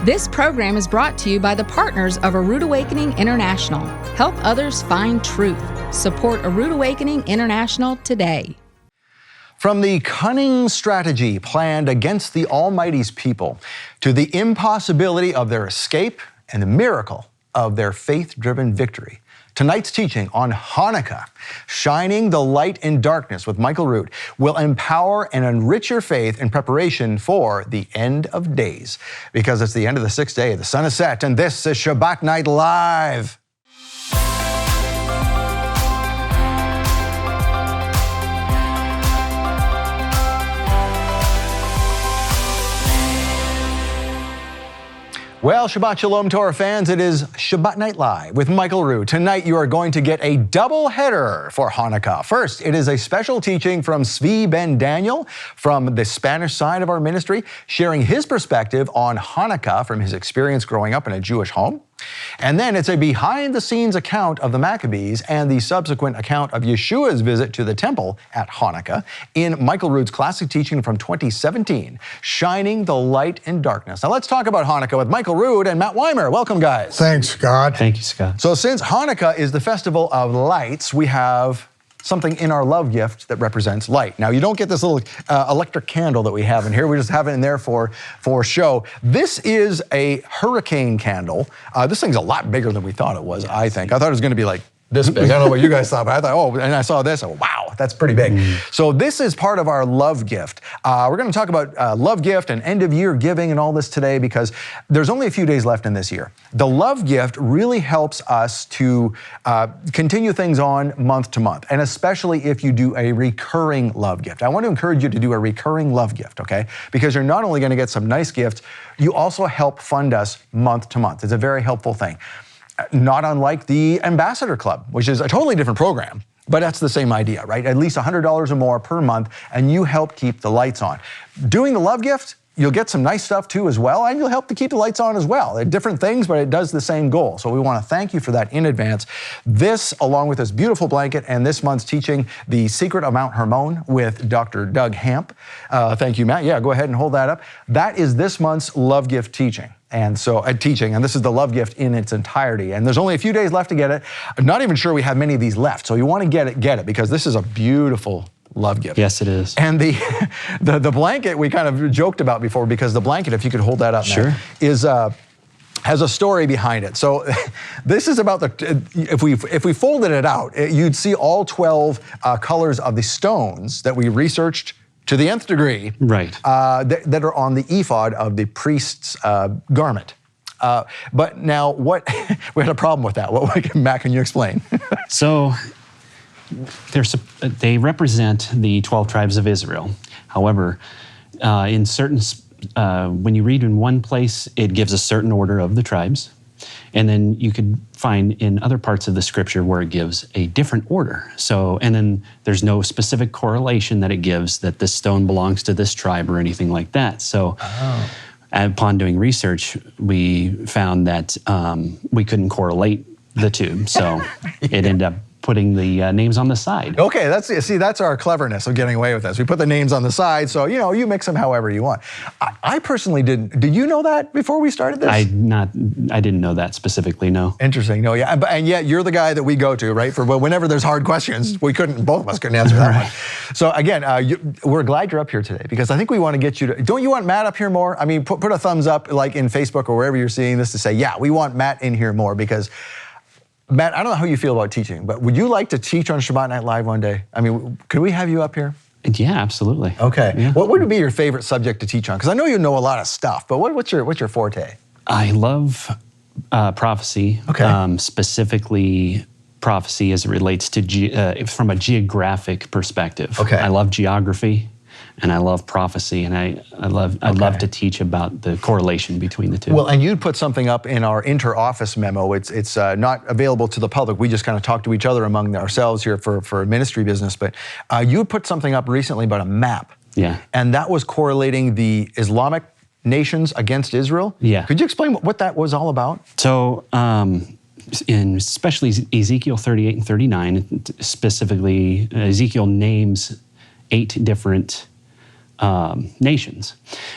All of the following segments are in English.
This program is brought to you by the partners of A Rood Awakening International. Help others find truth. Support A Rood Awakening International today. From the cunning strategy planned against the Almighty's people to the impossibility of their escape and the miracle of their faith-driven victory. Tonight's teaching on Hanukkah, Shining the Light in Darkness with Michael Rood, will empower and enrich your faith in preparation for the end of days. Because it's the end of the sixth day, the sun has set, and this is Shabbat Night Live. Well, Shabbat Shalom to our fans. It is Shabbat Night Live with Michael Rood. Tonight you are going to get a double header for Hanukkah. First, it is a special teaching from Tzvi Ben Daniel from the Spanish side of our ministry, sharing his perspective on Hanukkah from his experience growing up in a Jewish home. And then it's a behind-the-scenes account of the Maccabees and the subsequent account of Yeshua's visit to the temple at Hanukkah in Michael Rood's classic teaching from 2017, Shining the Light in Darkness. Now let's talk about Hanukkah with Michael Rood and Matt Weimer. Welcome, guys. Thanks, Scott. Thank you, Scott. So since Hanukkah is the festival of lights, we have something in our love gift that represents light. Now, you don't get this little electric candle that we have in here. We just have it in there for show. This is a hurricane candle. This thing's a lot bigger than we thought it was, I think. I thought it was gonna be like this big. I don't know what you guys thought, but I thought, oh, and I saw this, wow, that's pretty big. So this is part of our love gift. We're gonna talk about love gift and end of year giving and all this today because there's only a few days left in this year. The love gift really helps us to continue things on month to month, and especially if you do a recurring love gift. I want to encourage you to do a recurring love gift, okay? Because you're not only gonna get some nice gifts, you also help fund us month to month. It's a very helpful thing. Not unlike the Ambassador Club, which is a totally different program, but that's the same idea, right? At least $100 or more per month, and you help keep the lights on. Doing the love gift, you'll get some nice stuff too as well, and you'll help to keep the lights on as well. They're different things, but it does the same goal. So we want to thank you for that in advance. This, along with this beautiful blanket and this month's teaching, The Secret of Mount Hermon with Dr. Doug Hamp. Thank you, Matt. Yeah, go ahead and hold that up. That is this month's love gift teaching. And so, teaching, and this is the love gift in its entirety. And there's only a few days left to get it. I'm not even sure we have many of these left. So you want to get it, because this is a beautiful love gift. Yes, it is. And the blanket we kind of joked about before, because the blanket, if you could hold that up, sure, Matt, is has a story behind it. So this is about if we folded it out, you'd see all 12 colors of the stones that we researched to the nth degree, right? That are on the ephod of the priest's garment. But now, we had a problem with that. Matt, can you explain? So, they represent the 12 tribes of Israel. However, in certain, when you read in one place, it gives a certain order of the tribes. And then you could find in other parts of the scripture where it gives a different order. So, and then there's no specific correlation that it gives that this stone belongs to this tribe or anything like that. So, upon doing research, we found that we couldn't correlate the two. So it ended up putting the names on the side. Okay, that's our cleverness of getting away with this. We put the names on the side, so you mix them however you want. I personally didn't. Did you know that before we started this? I didn't know that specifically, no. Interesting, no, yeah, and yet you're the guy that we go to, right? For whenever there's hard questions, both of us couldn't answer that one. So again, we're glad you're up here today because I think we want to get you to. Don't you want Matt up here more? I mean, put a thumbs up, like in Facebook or wherever you're seeing this, to say, yeah, we want Matt in here more because. Matt, I don't know how you feel about teaching, but would you like to teach on Shabbat Night Live one day? I mean, could we have you up here? Yeah, absolutely. Okay. Yeah. What would be your favorite subject to teach on? Because I know you know a lot of stuff, but what's your forte? I love prophecy. Okay. Specifically prophecy as it relates to from a geographic perspective. Okay. I love geography. And I love prophecy, and I'd love to teach about the correlation between the two. Well, and you'd put something up in our inter-office memo. It's not available to the public. We just kind of talk to each other among ourselves here for ministry business. But you put something up recently about a map. Yeah. And that was correlating the Islamic nations against Israel. Yeah. Could you explain what that was all about? So, in especially Ezekiel 38 and 39, specifically Ezekiel names 8 different nations.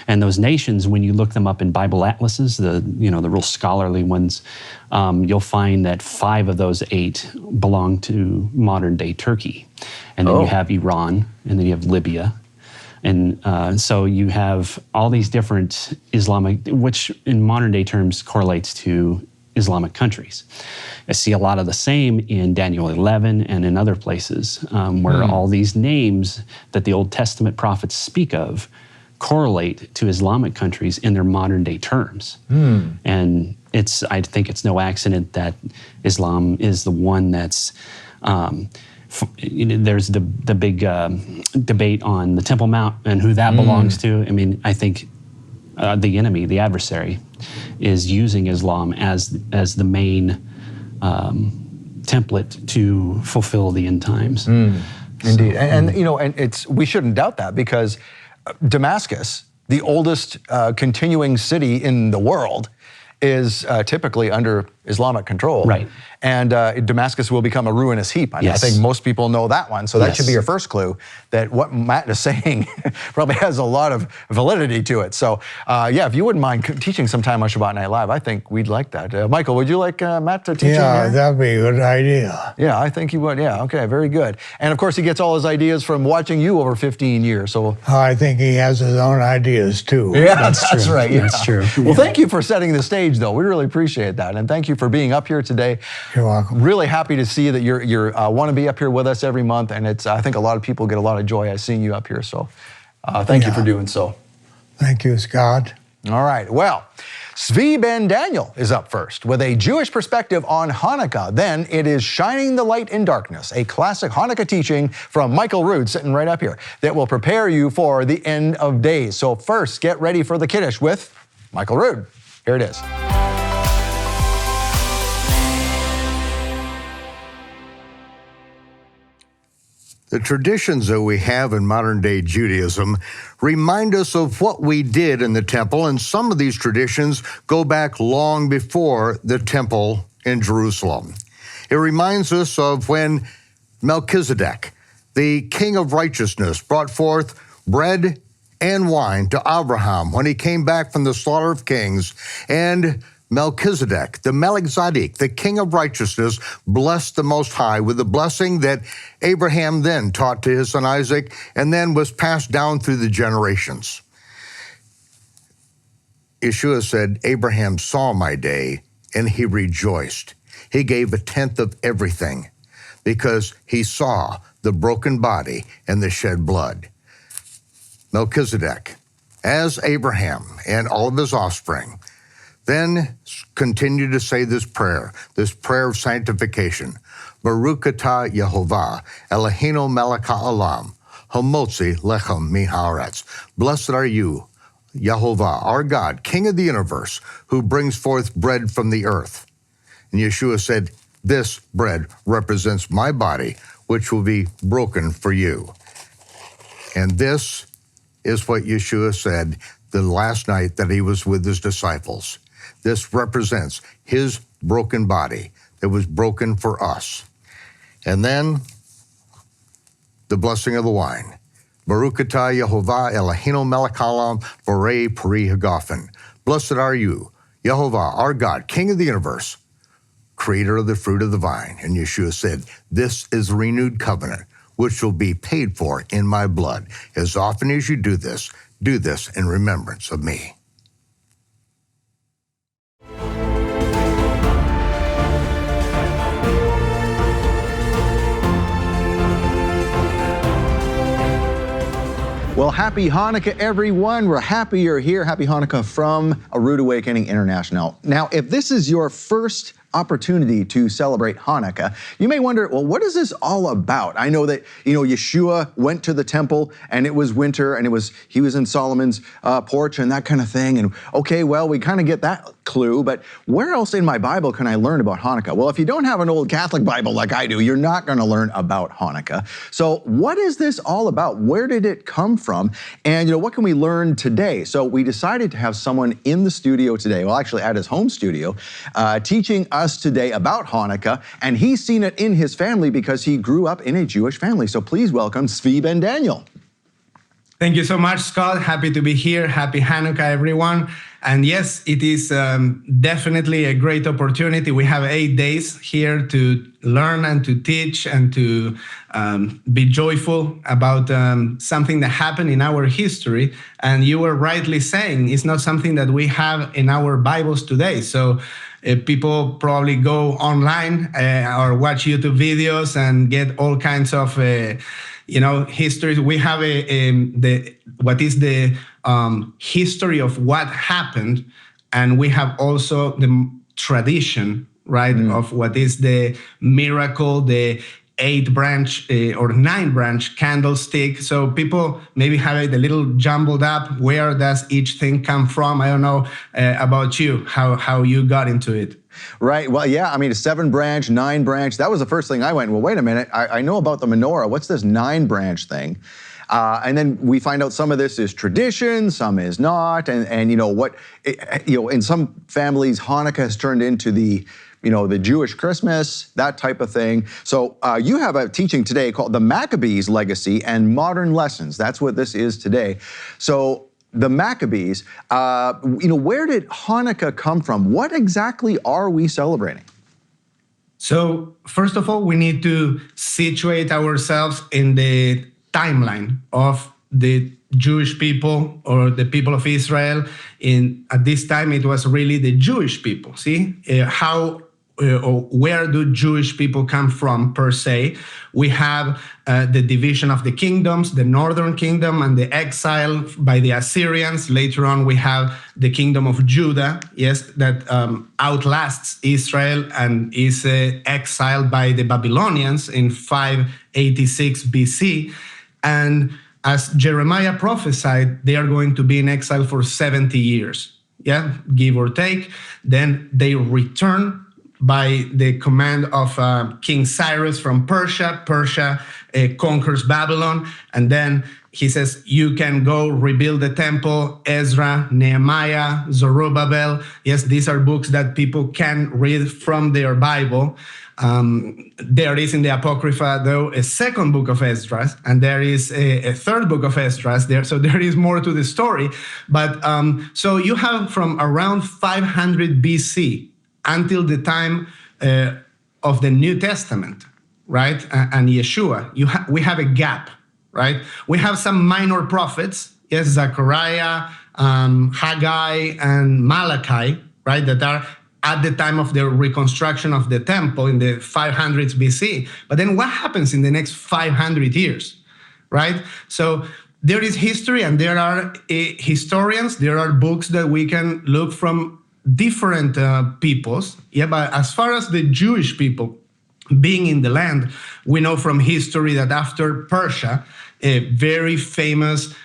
And those nations, when you look them up in Bible atlases, the real scholarly ones, you'll find that 5 of those 8 belong to modern-day Turkey. And then you have Iran, and then you have Libya. And so you have all these different Islamic, which in modern-day terms correlates to Islamic countries. I see a lot of the same in Daniel 11 and in other places where all these names that the Old Testament prophets speak of correlate to Islamic countries in their modern day terms. And I think it's no accident that Islam is the one that's, there's the big debate on the Temple Mount and who that belongs to. I mean, I think the enemy, the adversary, is using Islam as the main template to fulfill the end times. Indeed, and we shouldn't doubt that, because Damascus, the oldest continuing city in the world, is typically under Islamic control. Right. And Damascus will become a ruinous heap. I think most people know that one, so that should be your first clue that what Matt is saying probably has a lot of validity to it. So if you wouldn't mind teaching sometime on Shabbat Night Live, I think we'd like that. Michael, would you like Matt to teach? Yeah, that'd be a good idea. Yeah, I think he would. Yeah, okay, very good. And of course, he gets all his ideas from watching you over 15 years. So I think he has his own ideas too. Yeah, that's right. Yeah. That's true. Well, thank you for setting the stage, though. We really appreciate that, and thank you for being up here today. You're welcome. Really happy to see that you want to be up here with us every month, and I think a lot of people get a lot of joy out seeing you up here. So, thank you for doing so. Thank you, Scott. All right. Well, Tzvi Ben Daniel is up first with a Jewish perspective on Hanukkah. Then it is Shining the Light in Darkness, a classic Hanukkah teaching from Michael Rood, sitting right up here, that will prepare you for the end of days. So first, get ready for the Kiddush with Michael Rood. Here it is. The traditions that we have in modern-day Judaism remind us of what we did in the temple, and some of these traditions go back long before the temple in Jerusalem. It reminds us of when Melchizedek, the king of righteousness, brought forth bread and wine to Abraham when he came back from the slaughter of kings, and Melchizedek, the Melchizedek, the king of righteousness, blessed the Most High with the blessing that Abraham then taught to his son Isaac and then was passed down through the generations. Yeshua said, Abraham saw my day and he rejoiced. He gave 1/10 of everything because he saw the broken body and the shed blood. Melchizedek, as Abraham and all of his offspring, then continue to say this prayer of sanctification. Baruch atah Yehovah, Eloheinu melech ha'olam, hamotzi lechem mi'haaretz. Blessed are you, Yehovah, our God, King of the universe, who brings forth bread from the earth. And Yeshua said, this bread represents my body, which will be broken for you. And this is what Yeshua said the last night that he was with his disciples. This represents his broken body that was broken for us. And then the blessing of the wine. Baruch atah Yehovah Eloheinu melech ha'olam borei peri hagafen. Blessed are you, Yehovah, our God, King of the universe, creator of the fruit of the vine. And Yeshua said, this is a renewed covenant, which will be paid for in my blood. As often as you do this in remembrance of me. Well, happy Hanukkah, everyone. We're happy you're here. Happy Hanukkah from A Rood Awakening International. Now, if this is your first opportunity to celebrate Hanukkah, you may wonder, well, what is this all about? I know that, Yeshua went to the temple and it was winter and he was in Solomon's porch and that kind of thing. And okay, well, we kind of get that clue, but where else in my Bible can I learn about Hanukkah? Well, if you don't have an old Catholic Bible like I do, you're not going to learn about Hanukkah. So what is this all about? Where did it come from? And what can we learn today? So we decided to have someone in the studio today, well, actually at his home studio, teaching us today about Hanukkah, and he's seen it in his family because he grew up in a Jewish family. So please welcome Tzvi Ben Daniel. Thank you so much, Scott. Happy to be here. Happy Hanukkah, everyone. And yes, it is definitely a great opportunity. We have 8 days here to learn and to teach and to be joyful about something that happened in our history. And you were rightly saying it's not something that we have in our Bibles today. So people probably go online or watch YouTube videos and get all kinds of histories. We have what is the history of what happened, and we have also the tradition, right, of what is the miracle, the 8-branch or 9-branch candlestick. So people maybe have it a little jumbled up. Where does each thing come from? I don't know about you, how you got into it. Right. Well, yeah, I mean, a 7-branch, 9-branch, that was the first thing I went, well, wait a minute, I know about the menorah. What's this 9-branch thing? And then we find out some of this is tradition, some is not, and in some families, Hanukkah has turned into the Jewish Christmas, that type of thing. So you have a teaching today called The Maccabees Legacy and Modern Lessons. That's what this is today. So the Maccabees, where did Hanukkah come from? What exactly are we celebrating? So first of all, we need to situate ourselves in the timeline of the Jewish people or the people of Israel. At this time, it was really the Jewish people. See where do Jewish people come from per se? We have the division of the kingdoms, the northern kingdom and the exile by the Assyrians. Later on, we have the kingdom of Judah, yes, that outlasts Israel and is exiled by the Babylonians in 586 BC. And as Jeremiah prophesied, they are going to be in exile for 70 years, give or take. Then they return by the command of King Cyrus from Persia. Persia conquers Babylon, and then he says, you can go rebuild the temple. Ezra, Nehemiah, Zerubbabel. Yes, these are books that people can read from their Bible. There is in the Apocrypha, though, a second book of Esdras, and there is a third book of Esdras there. So there is more to the story. But so you have from around 500 BC until the time of the New Testament, right? And Yeshua, we have a gap, right? We have some minor prophets, yes, Zechariah, Haggai, and Malachi, right, that are at the time of the reconstruction of the temple in the 500s BC. But then what happens in the next 500 years, right? So there is history and there are historians, there are books that we can look from different peoples. But as far as the Jewish people being in the land, we know from history that after Persia, a very famous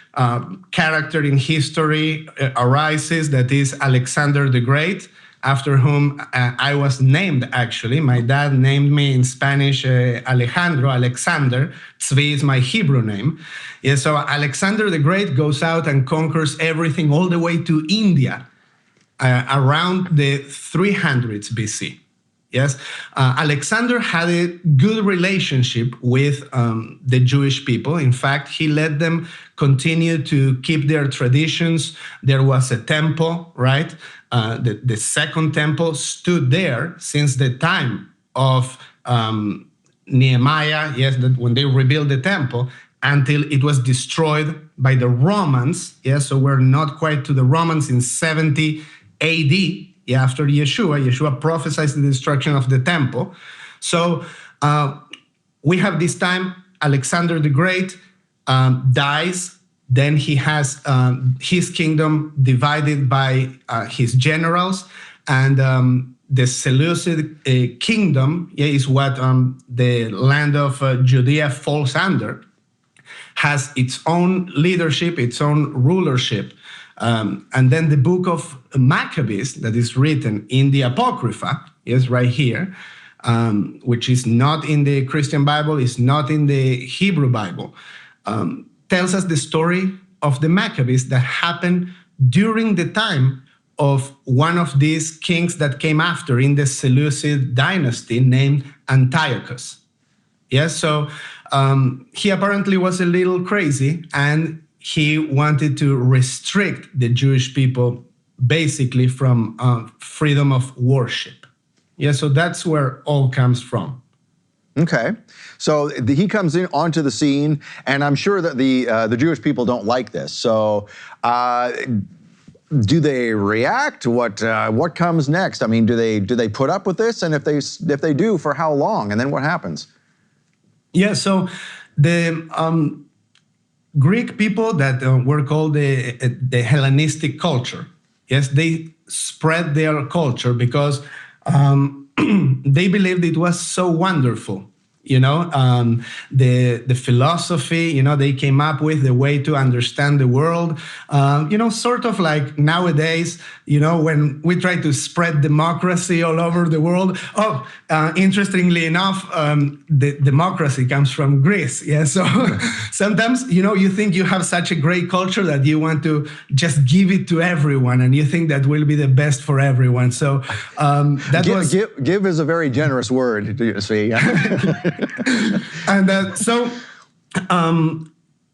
character in history arises, that is Alexander the Great, after whom I was named, actually. My dad named me in Spanish Alexander. Tzvi is my Hebrew name. So Alexander the Great goes out and conquers everything all the way to India. Around the 300s BC. Yes, Alexander had a good relationship with the Jewish people. In fact, he let them continue to keep their traditions. There was a temple, right? The second temple stood there since the time of Nehemiah, yes, that when they rebuilt the temple, until it was destroyed by the Romans. Yes, so we're not quite to the Romans in 70 AD, after Yeshua prophesies the destruction of the temple. So we have this time, Alexander the Great dies, then he has his kingdom divided by his generals, and the Seleucid kingdom is what the land of Judea falls under, has its own leadership, its own rulership. And then the book of Maccabees that is written in the Apocrypha, is right here, which is not in the Christian Bible, is not in the Hebrew Bible, tells us the story of the Maccabees that happened during the time of one of these kings that came after in the Seleucid dynasty named Antiochus. Yes, so he apparently was a little crazy, and he wanted to restrict the Jewish people basically from freedom of worship. Yeah, so that's where all comes from. Okay, so he comes in onto the scene, and I'm sure that the Jewish people don't like this. So, do they react? What comes next? I mean, do they put up with this? And if they do, for how long? And then what happens? Yeah, so the Greek people that were called the Hellenistic culture, yes, they spread their culture because they believed it was so wonderful. The philosophy, they came up with the way to understand the world, sort of like nowadays, when we try to spread democracy all over the world. Interestingly enough, the democracy comes from Greece. Yeah, so sometimes, you think you have such a great culture that you want to just give it to everyone, and you think that will be the best for everyone. So give is a very generous word, do you see? And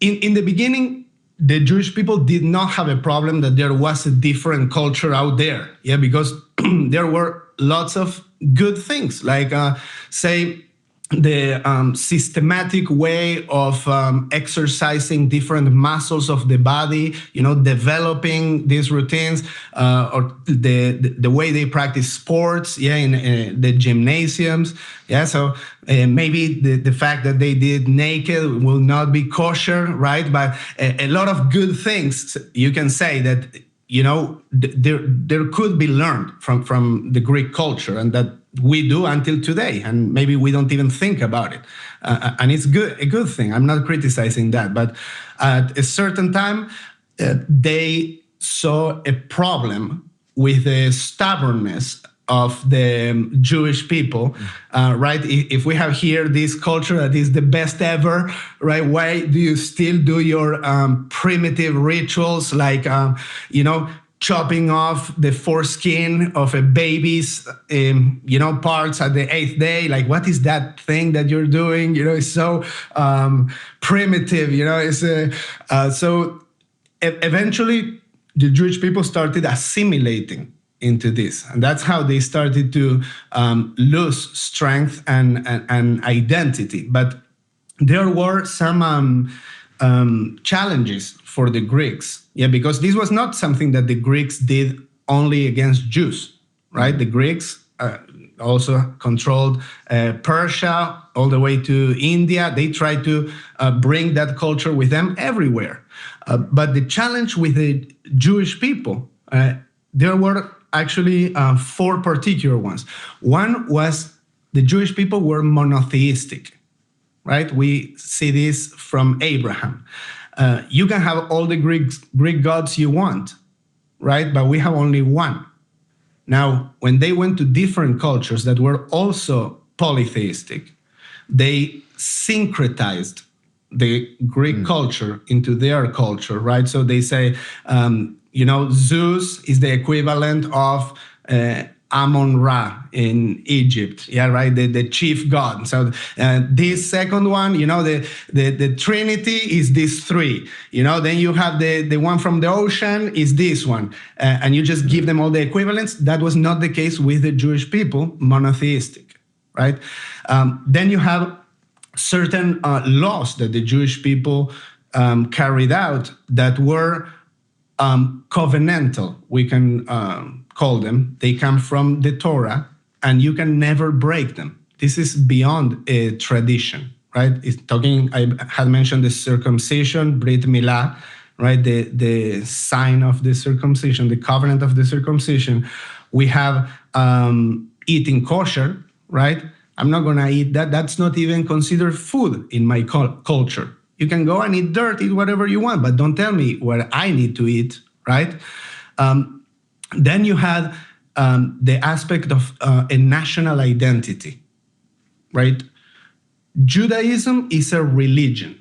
in the beginning, the Jewish people did not have a problem that there was a different culture out there. Yeah, because there were lots of good things, like say the systematic way of exercising different muscles of the body, developing these routines, or the way they practice sports, in the gymnasiums. Yeah, so maybe the fact that they did naked will not be kosher, right? But a lot of good things you can say that, there could be learned from the Greek culture, and that we do until today, and maybe we don't even think about it. And it's a good thing. I'm not criticizing that, but at a certain time, they saw a problem with the stubbornness of the Jewish people, right? If we have here this culture that is the best ever, right? Why do you still do your primitive rituals, like, chopping off the foreskin of a baby's, parts at the 8th day? Like, what is that thing that you're doing? It's so primitive, so eventually the Jewish people started assimilating into this. And that's how they started to lose strength and identity. But there were some challenges for the Greeks, because this was not something that the Greeks did only against Jews, right? The Greeks also controlled Persia all the way to India. They tried to bring that culture with them everywhere. But the challenge with the Jewish people, there were actually 4 particular ones. One was the Jewish people were monotheistic, right? We see this from Abraham. You can have all the Greek gods you want, right? But we have only one. Now, when they went to different cultures that were also polytheistic, they syncretized the Greek culture into their culture, right? So they say, Zeus is the equivalent of Amun-Ra in Egypt, right? The chief god. So this second one, the Trinity is these 3. Then you have the one from the ocean is this one, and you just give them all the equivalents. That was not the case with the Jewish people, monotheistic, right? Then you have certain laws that the Jewish people carried out that were covenantal, we can call them. They come from the Torah, and you can never break them. This is beyond a tradition, right? I had mentioned the circumcision, Brit Milah, right? The sign of the circumcision, the covenant of the circumcision. We have eating kosher, right? I'm not gonna eat that. That's not even considered food in my culture. You can go and eat dirt, eat whatever you want, but don't tell me what I need to eat, right? Then you had the aspect of a national identity, right? Judaism is a religion,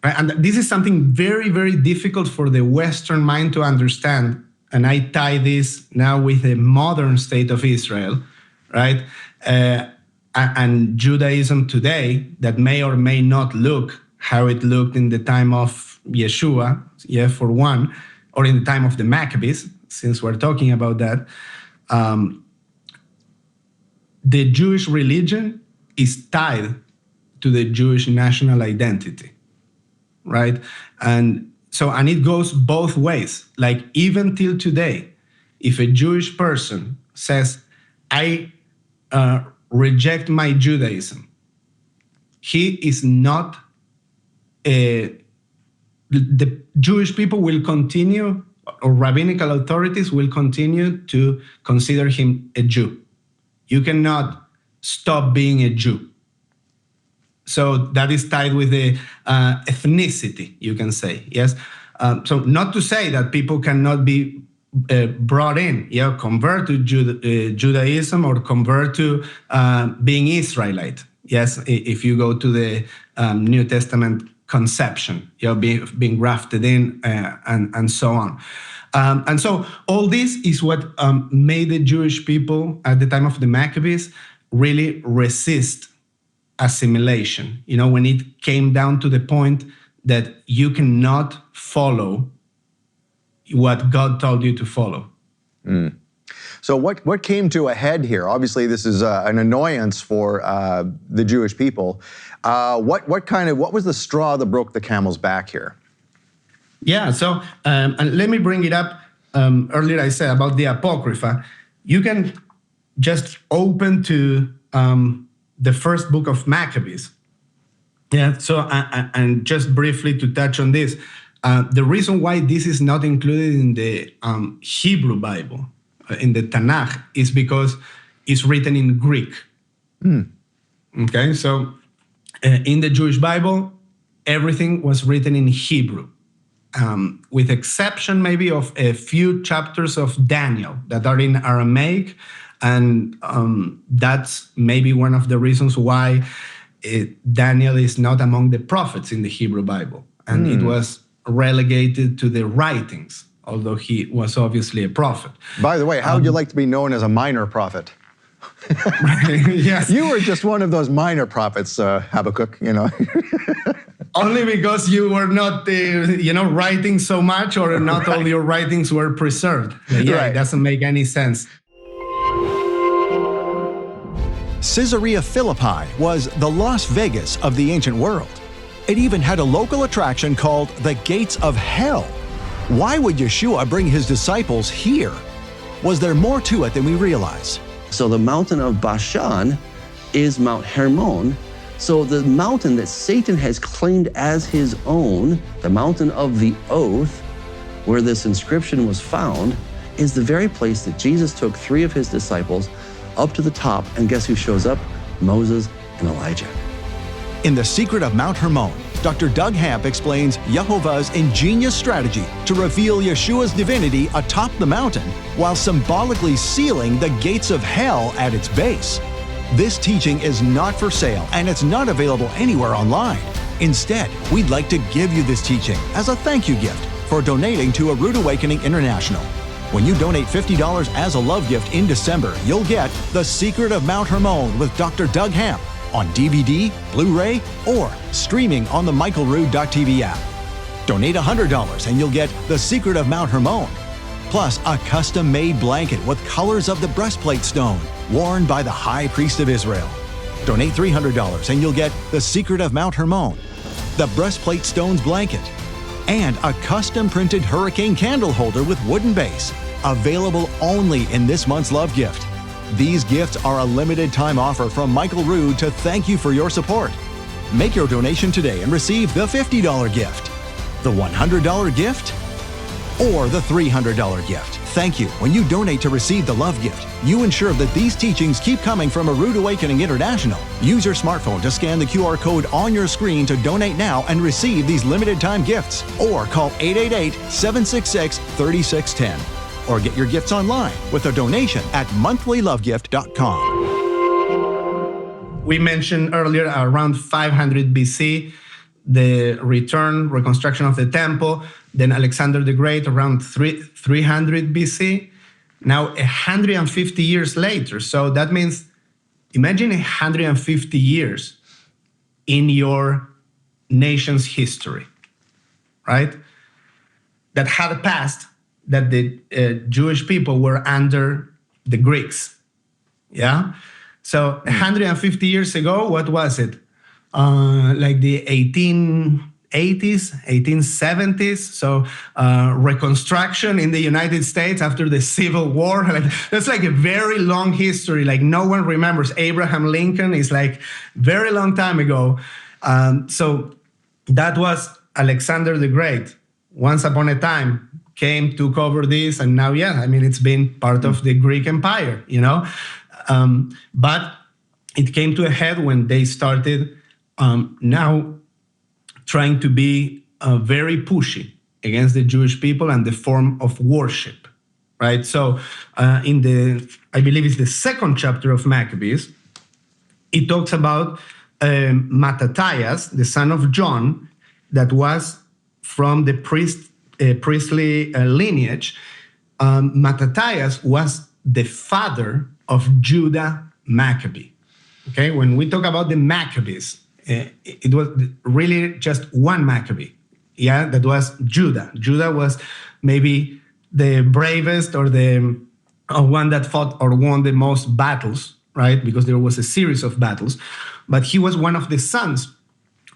right? And this is something very, very difficult for the Western mind to understand. And I tie this now with the modern state of Israel, right? And Judaism today that may or may not look how it looked in the time of Yeshua, for one, or in the time of the Maccabees, since we're talking about that. The Jewish religion is tied to the Jewish national identity, right? And it goes both ways. Like even till today, if a Jewish person says, I reject my Judaism, he is not, the Jewish people will continue, or rabbinical authorities will continue to consider him a Jew. You cannot stop being a Jew. So that is tied with the ethnicity, you can say, yes? So not to say that people cannot be brought in, convert to Judaism or convert to being Israelite. Yes, if you go to the New Testament conception, being grafted in and so on. And so all this is what made the Jewish people at the time of the Maccabees really resist assimilation. When it came down to the point that you cannot follow what God told you to follow. So what came to a head here? Obviously, this is an annoyance for the Jewish people. What was the straw that broke the camel's back here? Yeah, so and let me bring it up. Earlier I said about the Apocrypha. You can just open to the first book of Maccabees. Yeah, so and just briefly to touch on this, the reason why this is not included in the Hebrew Bible, in the Tanakh, is because it's written in Greek. Okay, so in the Jewish Bible, everything was written in Hebrew, with exception maybe of a few chapters of Daniel that are in Aramaic, and that's maybe one of the reasons why Daniel is not among the prophets in the Hebrew Bible, and it was relegated to the writings, although he was obviously a prophet. By the way, how would you like to be known as a minor prophet? Yes. You were just one of those minor prophets, Habakkuk, Only because you were not, writing so much, or not all your writings were preserved. Yeah, It doesn't make any sense. Caesarea Philippi was the Las Vegas of the ancient world. It even had a local attraction called the Gates of Hell. Why would Yeshua bring his disciples here? Was there more to it than we realize? So the mountain of Bashan is Mount Hermon. So the mountain that Satan has claimed as his own, the mountain of the oath, where this inscription was found, is the very place that Jesus took 3 of his disciples up to the top, and guess who shows up? Moses and Elijah. In The Secret of Mount Hermon, Dr. Doug Hamp explains Yehovah's ingenious strategy to reveal Yeshua's divinity atop the mountain while symbolically sealing the gates of hell at its base. This teaching is not for sale, and it's not available anywhere online. Instead, we'd like to give you this teaching as a thank you gift for donating to A Rood Awakening International. When you donate $50 as a love gift in December, you'll get The Secret of Mount Hermon with Dr. Doug Hamp on DVD, Blu-ray, or streaming on the michaelrood.tv app. Donate $100 and you'll get The Secret of Mount Hermon, plus a custom-made blanket with colors of the breastplate stone, worn by the High Priest of Israel. Donate $300 and you'll get The Secret of Mount Hermon, the breastplate stones blanket, and a custom-printed hurricane candle holder with wooden base, available only in this month's love gift. These gifts are a limited-time offer from Michael Rood to thank you for your support. Make your donation today and receive the $50 gift, the $100 gift, or the $300 gift. Thank you. When you donate to receive the love gift, you ensure that these teachings keep coming from A Rood Awakening International. Use your smartphone to scan the QR code on your screen to donate now and receive these limited-time gifts, or call 888-766-3610. Or get your gifts online with a donation at monthlylovgift.com. We mentioned earlier around 500 BC, the reconstruction of the temple. Then Alexander the Great around 300 BC. Now 150 years later. So that means, imagine 150 years in your nation's history, right? That had a past that the Jewish people were under the Greeks, yeah? So 150 years ago, what was it? Like the 1880s, 1870s. So Reconstruction in the United States after the Civil War. Like, that's like a very long history. Like no one remembers. Abraham Lincoln is like very long time ago. So that was Alexander the Great. Once upon a time came, took over this, and now, yeah, I mean, it's been part of the Greek Empire, you know? But it came to a head when they started now trying to be very pushy against the Jewish people and the form of worship, right? So in the, I believe it's the second chapter of Maccabees, it talks about Mattathias, the son of John, that was from the priestly lineage. Mattathias was the father of Judah Maccabee. Okay, when we talk about the Maccabees, it was really just one Maccabee. Yeah, that was Judah. Judah was maybe the bravest or the one that fought or won the most battles, right? Because there was a series of battles. But he was one of the sons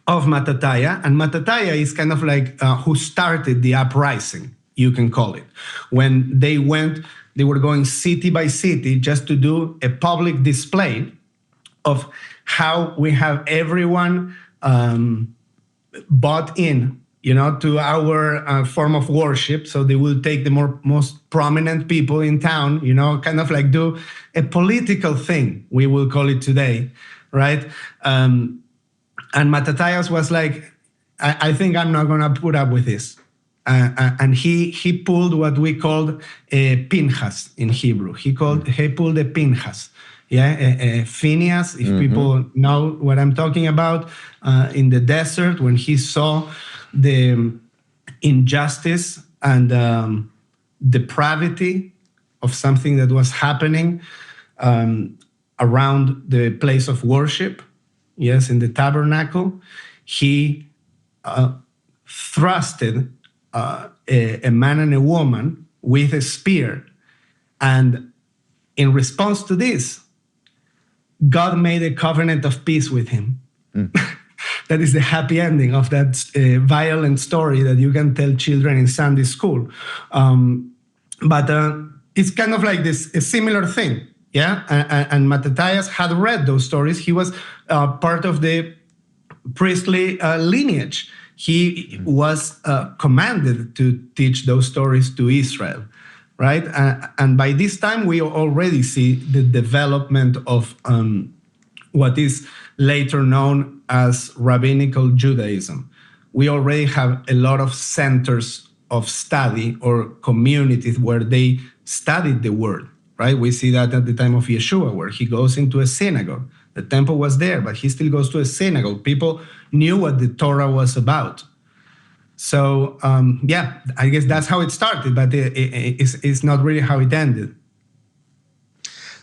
of Mattathias, and Mattathias is kind of like who started the uprising, you can call it. When they were going city by city just to do a public display of how we have everyone bought in, you know, to our form of worship. So they will take the most prominent people in town, you know, kind of like do a political thing, we will call it today, right? And Mattathias was like, I think I'm not going to put up with this. And he pulled what we called a Pinchas in Hebrew. He pulled a Pinchas. Yeah, Phineas, if people know what I'm talking about, in the desert when he saw the injustice and depravity of something that was happening around the place of worship, yes, in the tabernacle, he thrusted a man and a woman with a spear. And in response to this, God made a covenant of peace with him. That is the happy ending of that violent story that you can tell children in Sunday school. But it's kind of like this, a similar thing. Yeah, and Mattathias had read those stories. He was part of the priestly lineage. He was commanded to teach those stories to Israel, right? And by this time, we already see the development of what is later known as rabbinical Judaism. We already have a lot of centers of study or communities where they studied the word, right? We see that at the time of Yeshua, where he goes into a synagogue. The temple was there, but he still goes to a synagogue. People knew what the Torah was about. So, yeah, I guess that's how it started, but it's not really how it ended.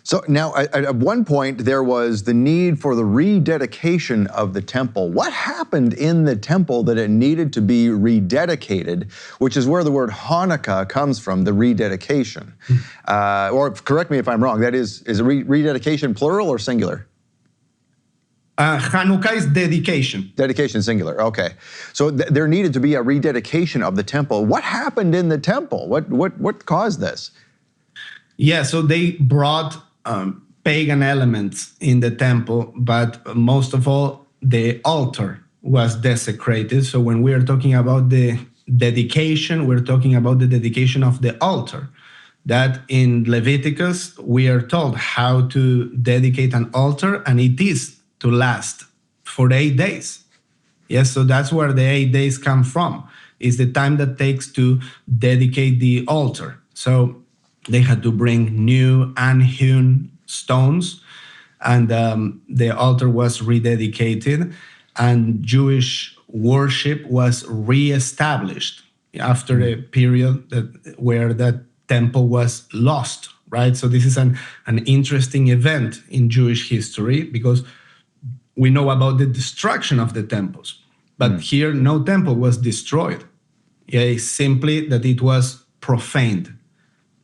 So now, at one point, there was the need for the rededication of the temple. What happened in the temple that it needed to be rededicated, which is where the word Hanukkah comes from, the rededication? Or correct me if I'm wrong, that is rededication plural or singular? Hanukkah is dedication. Dedication singular, okay. So there needed to be a rededication of the temple. What happened in the temple? What caused this? Yeah, so they brought pagan elements in the temple, but most of all, the altar was desecrated. So when we are talking about the dedication, we're talking about the dedication of the altar. That in Leviticus, we are told how to dedicate an altar, and it is to last for 8 days. Yes, so that's where the 8 days come from, is the time that takes to dedicate the altar. So they had to bring new unhewn stones, and the altar was rededicated, and Jewish worship was reestablished after a period where that temple was lost, right? So this is an interesting event in Jewish history, because we know about the destruction of the temples. But here, no temple was destroyed. It's simply that it was profaned.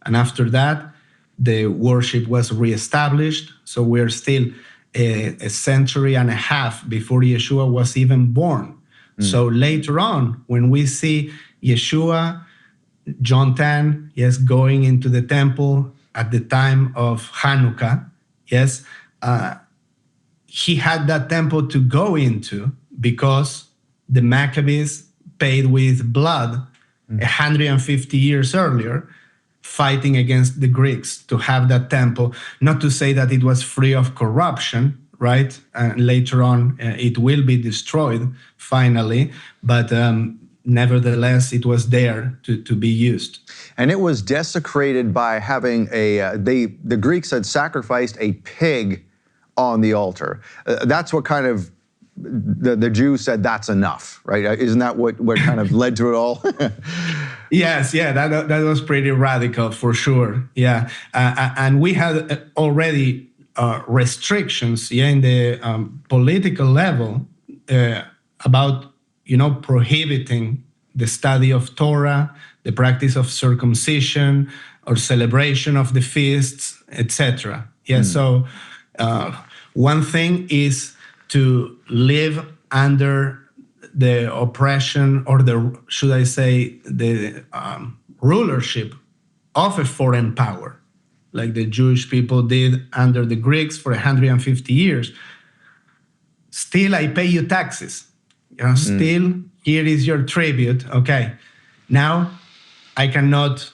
And after that, the worship was reestablished. So we're still a century and a half before Yeshua was even born. So later on, when we see Yeshua, John 10, yes, going into the temple at the time of Hanukkah, yes, he had that temple to go into because the Maccabees paid with blood 150 years earlier, fighting against the Greeks to have that temple. Not to say that it was free of corruption, right? And later on, it will be destroyed finally, but nevertheless, it was there to be used. And it was desecrated by having the Greeks had sacrificed a pig on the altar. That's what kind of the Jews said that's enough, right? Isn't that what kind of led to it all? Yes, yeah, that was pretty radical for sure. Yeah, and we had already restrictions, in the political level about prohibiting the study of Torah, the practice of circumcision, or celebration of the feasts, etc. Yeah, so one thing is to live under the oppression, or should I say, the rulership of a foreign power, like the Jewish people did under the Greeks for 150 years. Still, I pay you taxes. Still, here is your tribute. Okay, now I cannot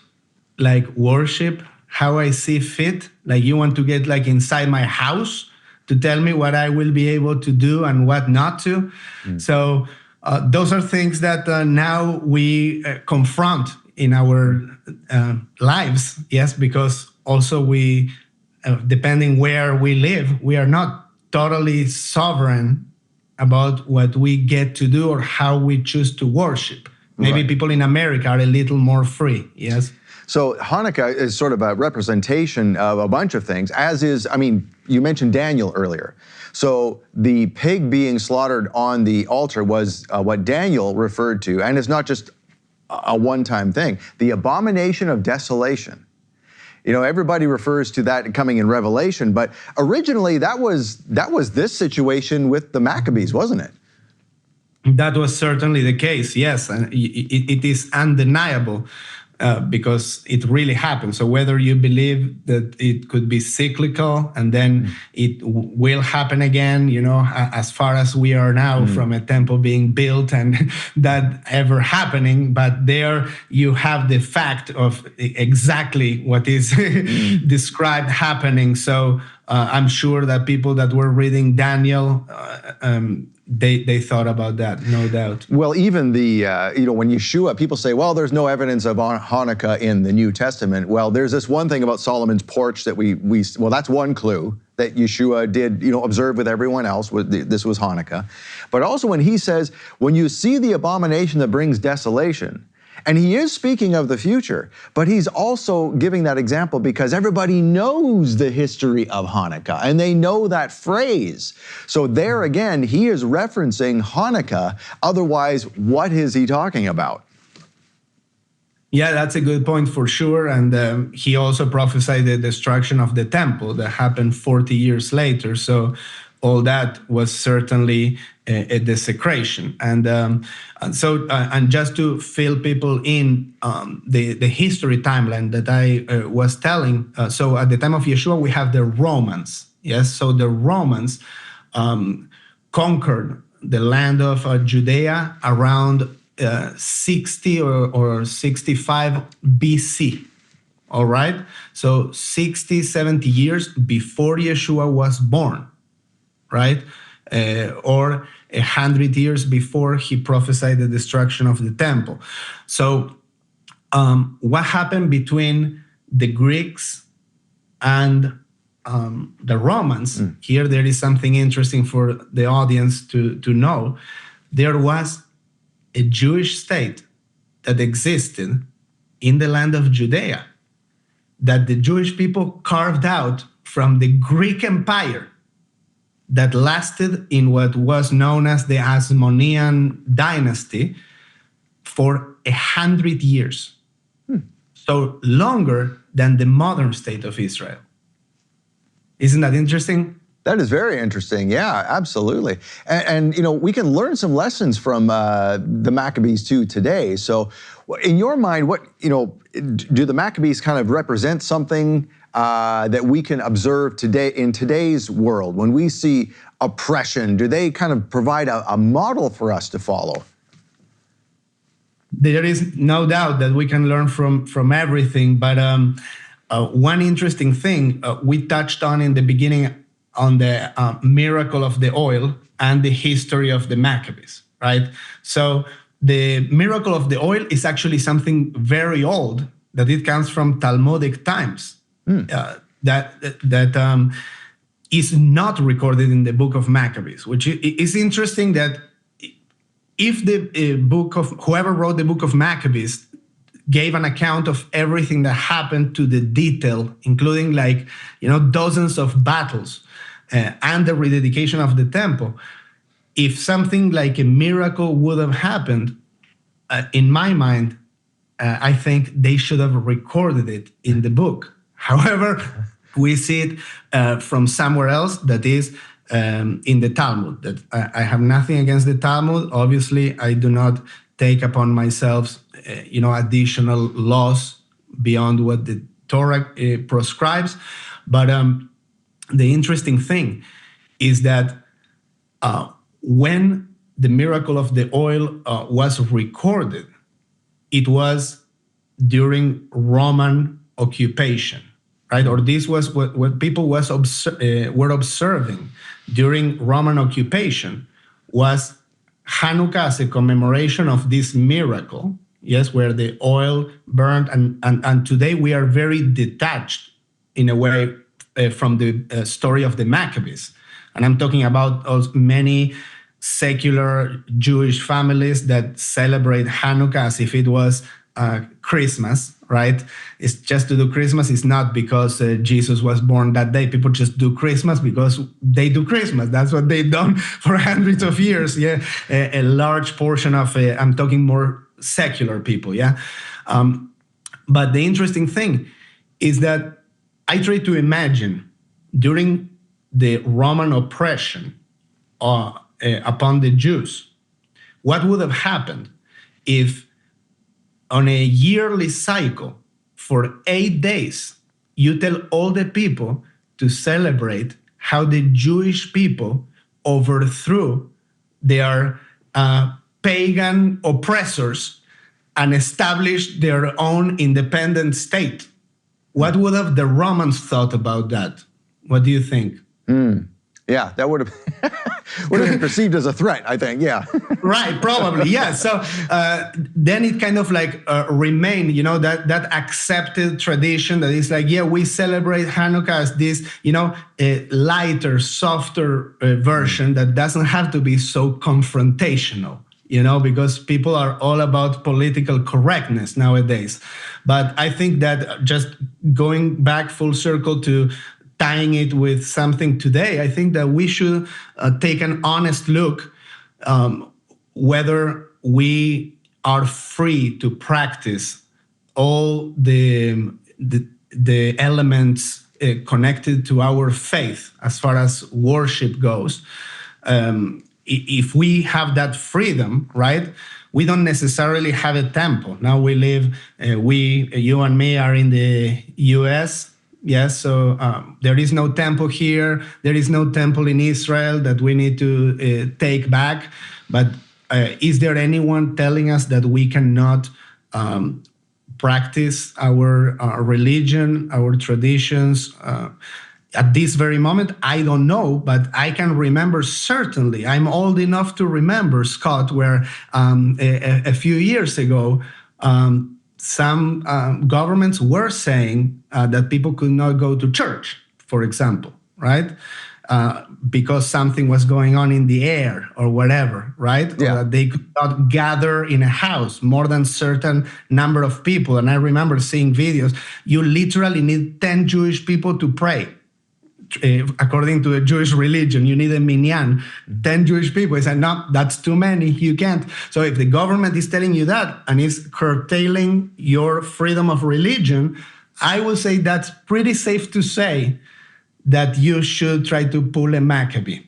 worship how I see fit. Like, you want to get inside my house to tell me what I will be able to do and what not to. So those are things that now we confront in our lives, yes, because also we, depending where we live, we are not totally sovereign about what we get to do or how we choose to worship. Maybe people in America are a little more free, yes? So Hanukkah is sort of a representation of a bunch of things, as is, you mentioned Daniel earlier. So the pig being slaughtered on the altar was what Daniel referred to, and it's not just a one-time thing. The abomination of desolation. Everybody refers to that coming in Revelation, but originally that was this situation with the Maccabees, wasn't it? That was certainly the case, yes, and it is undeniable. Because it really happened. So whether you believe that it could be cyclical and then it will happen again, as far as we are now from a temple being built and that ever happening, but there you have the fact of exactly what is described happening. So I'm sure that people that were reading Daniel, they thought about that, no doubt. Well, even when Yeshua, people say, well, there's no evidence of Hanukkah in the New Testament. Well, there's this one thing about Solomon's porch that well, that's one clue that Yeshua did, observe with everyone else. This was Hanukkah. But also when he says, when you see the abomination that brings desolation, and he is speaking of the future, but he's also giving that example because everybody knows the history of Hanukkah and they know that phrase. So there again, he is referencing Hanukkah. Otherwise, what is he talking about? Yeah, that's a good point for sure. And he also prophesied the destruction of the temple that happened 40 years later. So all that was certainly a desecration. And just to fill people in the history timeline that I was telling, so at the time of Yeshua, we have the Romans. Yes, so the Romans conquered the land of Judea around 60 or 65 BC. All right, so 60, 70 years before Yeshua was born, right? Or 100 years before he prophesied the destruction of the temple. So what happened between the Greeks and the Romans? Here there is something interesting for the audience to know. There was a Jewish state that existed in the land of Judea that the Jewish people carved out from the Greek Empire. that lasted in what was known as the Hasmonean dynasty for 100 years. So longer than the modern state of Israel. Isn't that interesting? That is very interesting. Yeah, absolutely. And you know, we can learn some lessons from the Maccabees too today. So, in your mind, what do the Maccabees kind of represent something that we can observe today in today's world? When we see oppression, do they kind of provide a model for us to follow? There is no doubt that we can learn from everything. But one interesting thing we touched on in the beginning on the miracle of the oil and the history of the Maccabees, right? So the miracle of the oil is actually something very old, that it comes from Talmudic times. That is not recorded in the book of Maccabees, which is interesting. That if the book of whoever wrote the book of Maccabees gave an account of everything that happened to the detail, including dozens of battles and the rededication of the temple, if something like a miracle would have happened, in my mind, I think they should have recorded it in the book. However, we see it from somewhere else, that is in the Talmud. That I have nothing against the Talmud. Obviously, I do not take upon myself, additional laws beyond what the Torah prescribes. But the interesting thing is that when the miracle of the oil was recorded, it was during Roman occupation, right? Or this was what people were observing during Roman occupation, was Hanukkah as a commemoration of this miracle, yes, where the oil burned. And today we are very detached in a way from the story of the Maccabees. And I'm talking about many secular Jewish families that celebrate Hanukkah as if it was Christmas, right? It's just to do Christmas. It's not because Jesus was born that day. People just do Christmas because they do Christmas. That's what they've done for hundreds of years. Yeah, a large portion of I'm talking more secular people. Yeah, but the interesting thing is that I try to imagine during the Roman oppression upon the Jews, what would have happened if on a yearly cycle for 8 days, you tell all the people to celebrate how the Jewish people overthrew their pagan oppressors and established their own independent state. What would have the Romans thought about that? What do you think? Yeah, that would have been perceived as a threat, I think. Yeah. Right, probably. Yeah. So then it kind of remained, that accepted tradition that is we celebrate Hanukkah as this, a lighter, softer version that doesn't have to be so confrontational, because people are all about political correctness nowadays. But I think that just going back full circle to tying it with something today, I think that we should take an honest look whether we are free to practice all the elements connected to our faith as far as worship goes. If we have that freedom, right? We don't necessarily have a temple. Now we live, you and me are in the U.S., yes, so there is no temple here. There is no temple in Israel that we need to take back. But is there anyone telling us that we cannot practice our religion, our traditions at this very moment? I don't know, but I can remember certainly. I'm old enough to remember, Scott, where a few years ago, some governments were saying that people could not go to church, for example, right? Because something was going on in the air or whatever, right? Yeah. Or that they could not gather in a house more than certain number of people. And I remember seeing videos. You literally need 10 Jewish people to pray according to the Jewish religion, you need a minyan, 10 Jewish people. He said, no, that's too many, you can't. So if the government is telling you that and is curtailing your freedom of religion, I will say that's pretty safe to say that you should try to pull a Maccabee.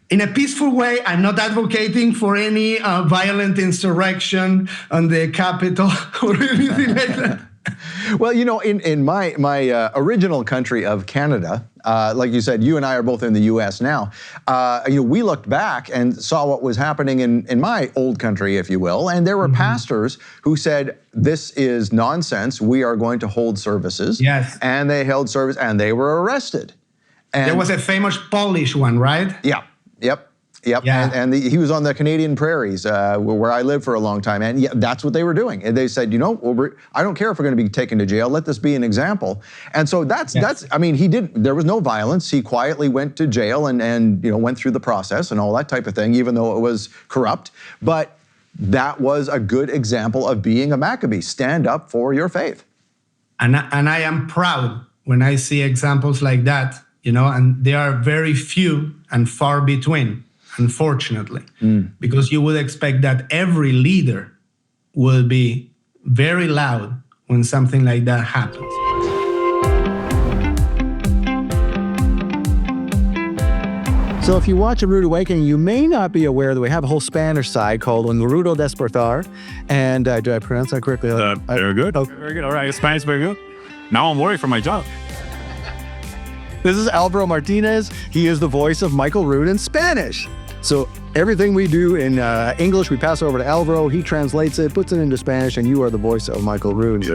In a peaceful way, I'm not advocating for any violent insurrection on the Capitol or anything like that. Well, you know, in my original country of Canada, like you said, you and I are both in the U.S. now. You know, we looked back and saw what was happening in my old country, if you will, and there were pastors who said, "This is nonsense. We are going to hold services." Yes, and they held service, and they were arrested. And there was a famous Polish one, right? Yeah. Yep. Yeah. And he was on the Canadian prairies where I lived for a long time. And yeah, that's what they were doing. And they said, you know, I don't care if we're going to be taken to jail. Let this be an example. And so that's, I mean, there was no violence. He quietly went to jail and you know, went through the process and all that type of thing, even though it was corrupt. But that was a good example of being a Maccabee. Stand up for your faith. And I am proud when I see examples like that, you know, and they are very few and far between. Unfortunately, because you would expect that every leader will be very loud when something like that happens. So if you watch A Rude Awakening, you may not be aware that we have a whole Spanish side called Un Rudo Despertar. And did I pronounce that correctly? Very good. Okay. Very good. All right, Spanish very good. Now I'm worried for my job. This is Alvaro Martinez. He is the voice of Michael Rood in Spanish. So everything we do in English, we pass over to Alvaro. He translates it, puts it into Spanish, and you are the voice of Michael Rood.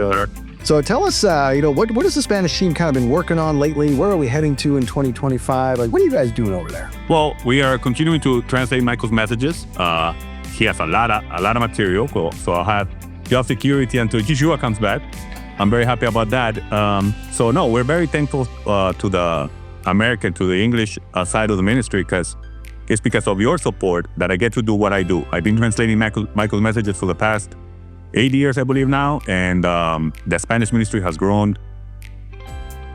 So tell us, you know, what has the Spanish team kind of been working on lately? Where are we heading to in 2025? Like, what are you guys doing over there? Well, we are continuing to translate Michael's messages. He has a lot of material, so I'll have job security until Yeshua comes back. I'm very happy about that. So no, we're very thankful to the American, to the English side of the ministry, because it's because of your support that I get to do what I do. I've been translating Michael's messages for the past 8 years, I believe now, and the Spanish ministry has grown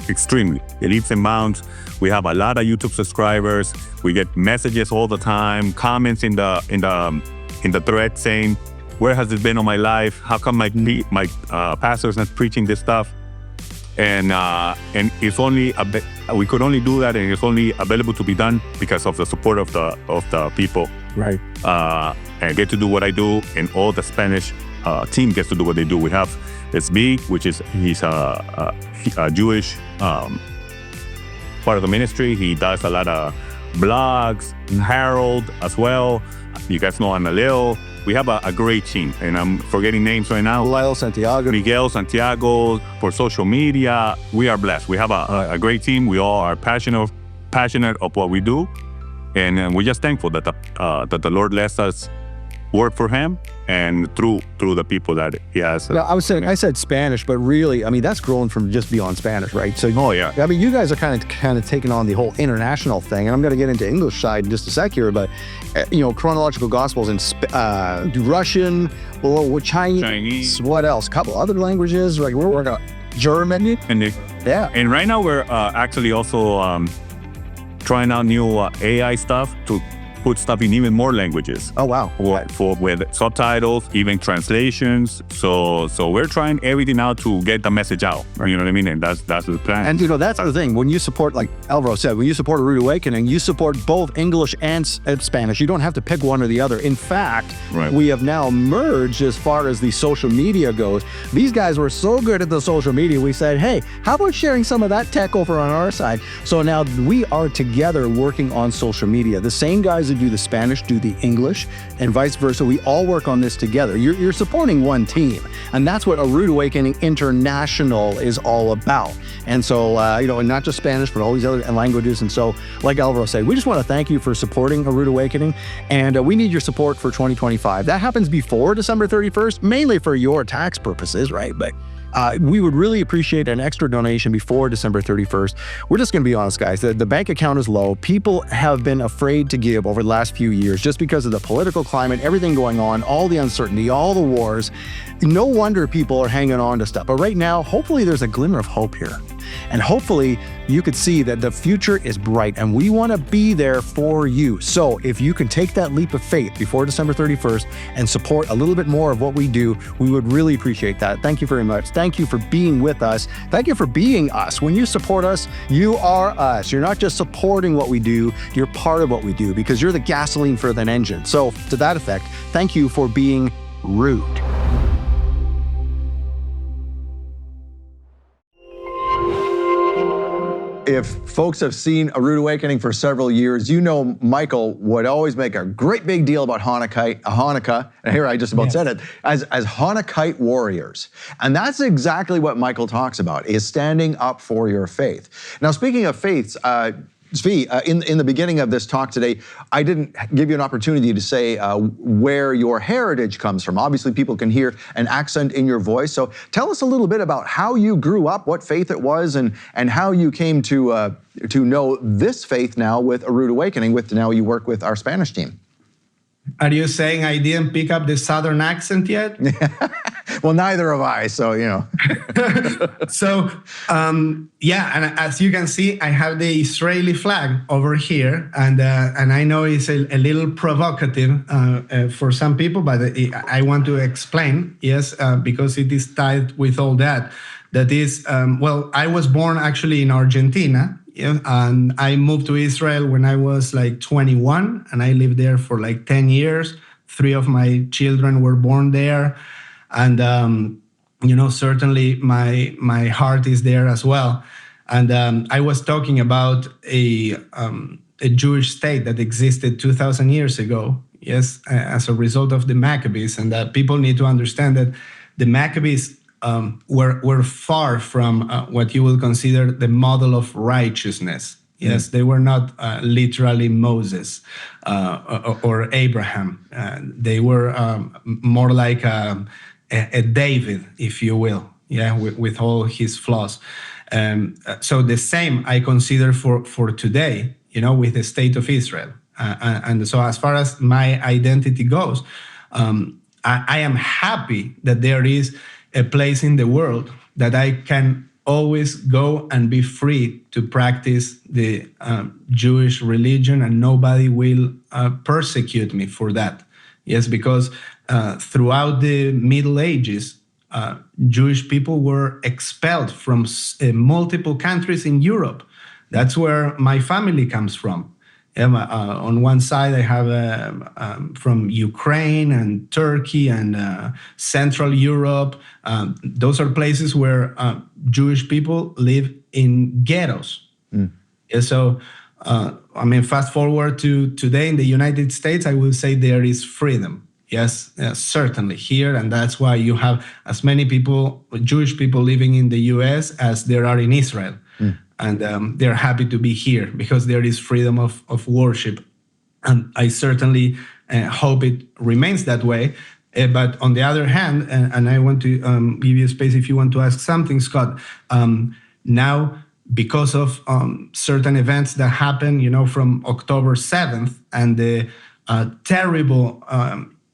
extremely. It leaps and bounds. We have a lot of YouTube subscribers. We get messages all the time, comments in the thread saying, "Where has it been all my life? How come my pastor's not preaching this stuff?" And it's only we could only do that, and it's only available to be done because of the support of the people. Right. And I get to do what I do, and all the Spanish team gets to do what they do. We have Tzvi, he's a Jewish part of the ministry. He does a lot of blogs. Harold as well. You guys know Analil. We have a great team, and I'm forgetting names right now. Miguel Santiago for social media. We are blessed. We have a great team. We all are passionate of what we do, and we're just thankful that the Lord lets us work for Him and through the people that He has. Now, I said Spanish, but really, I mean, that's grown from just beyond Spanish, right? So, oh yeah. I mean, you guys are kind of taking on the whole international thing, and I'm going to get into English side in just a sec here, but you know, chronological gospels in Russian, Chinese, what else? A couple other languages, like we're working on German. And right now we're actually also trying out new AI stuff to put stuff in even more languages. Oh wow! With subtitles, even translations. So we're trying everything out to get the message out. You know what I mean? And that's the plan. And you know, that's the thing. When you support, like Alvaro said, when you support A Rude Awakening, you support both English and Spanish. You don't have to pick one or the other. In fact, we have now merged as far as the social media goes. These guys were so good at the social media. We said, hey, how about sharing some of that tech over on our side? So now we are together working on social media. The same guys that do the Spanish do the English, and vice versa. We all work on this together. You're supporting one team, and that's what A Rude Awakening International is all about. And so, you know, and not just Spanish, but all these other languages. And so, like Alvaro said, we just want to thank you for supporting A Rude Awakening, and we need your support for 2025. That happens before December 31st, mainly for your tax purposes, right? But we would really appreciate an extra donation before December 31st. We're just going to be honest, guys. The bank account is low. People have been afraid to give over the last few years just because of the political climate, everything going on, all the uncertainty, all the wars. No wonder people are hanging on to stuff. But right now, hopefully there's a glimmer of hope here. And hopefully you could see that the future is bright and we want to be there for you. So if you can take that leap of faith before December 31st and support a little bit more of what we do, we would really appreciate that. Thank you very much. Thank you for being with us. Thank you for being us. When you support us, you are us. You're not just supporting what we do, you're part of what we do because you're the gasoline for that engine. So to that effect, thank you for being rude. If folks have seen A Rude Awakening for several years, you know Michael would always make a great big deal about Hanukkah, and here I just about said it, as Hanukkite warriors. And that's exactly what Michael talks about, is standing up for your faith. Now, speaking of faiths, Tzvi, in the beginning of this talk today, I didn't give you an opportunity to say where your heritage comes from. Obviously, people can hear an accent in your voice. So tell us a little bit about how you grew up, what faith it was, and how you came to know this faith now with A Rude Awakening, with now you work with our Spanish team. Are you saying I didn't pick up the Southern accent yet? Well, neither have I, so, you know. So, yeah, and as you can see, I have the Israeli flag over here, and I know it's a little provocative for some people, but I want to explain, yes, because it is tied with all that. That is, well, I was born actually in Argentina, yeah, and I moved to Israel when I was like 21, and I lived there for like 10 years. 3 of my children were born there. And, you know, certainly my heart is there as well. And I was talking about a Jewish state that existed 2,000 years ago, yes, as a result of the Maccabees. And that people need to understand that the Maccabees were far from what you will consider the model of righteousness. Yes, they were not literally Moses or Abraham. They were more like a David, if you will, yeah, with all his flaws. So the same I consider for today, you know, with the state of Israel. And so as far as my identity goes, I am happy that there is a place in the world that I can always go and be free to practice the Jewish religion, and nobody will persecute me for that. Yes, because throughout the Middle Ages, Jewish people were expelled from multiple countries in Europe. That's where my family comes from. On one side, I have from Ukraine and Turkey and Central Europe. Those are places where Jewish people live in ghettos. And so, I mean, fast forward to today in the United States, I will say there is freedom. Yes, certainly here. And that's why you have as many people, Jewish people living in the US as there are in Israel. And they're happy to be here because there is freedom of worship. And I certainly hope it remains that way. But on the other hand, and I want to give you space if you want to ask something, Scott, now because of certain events that happened, you know, from October 7th and the terrible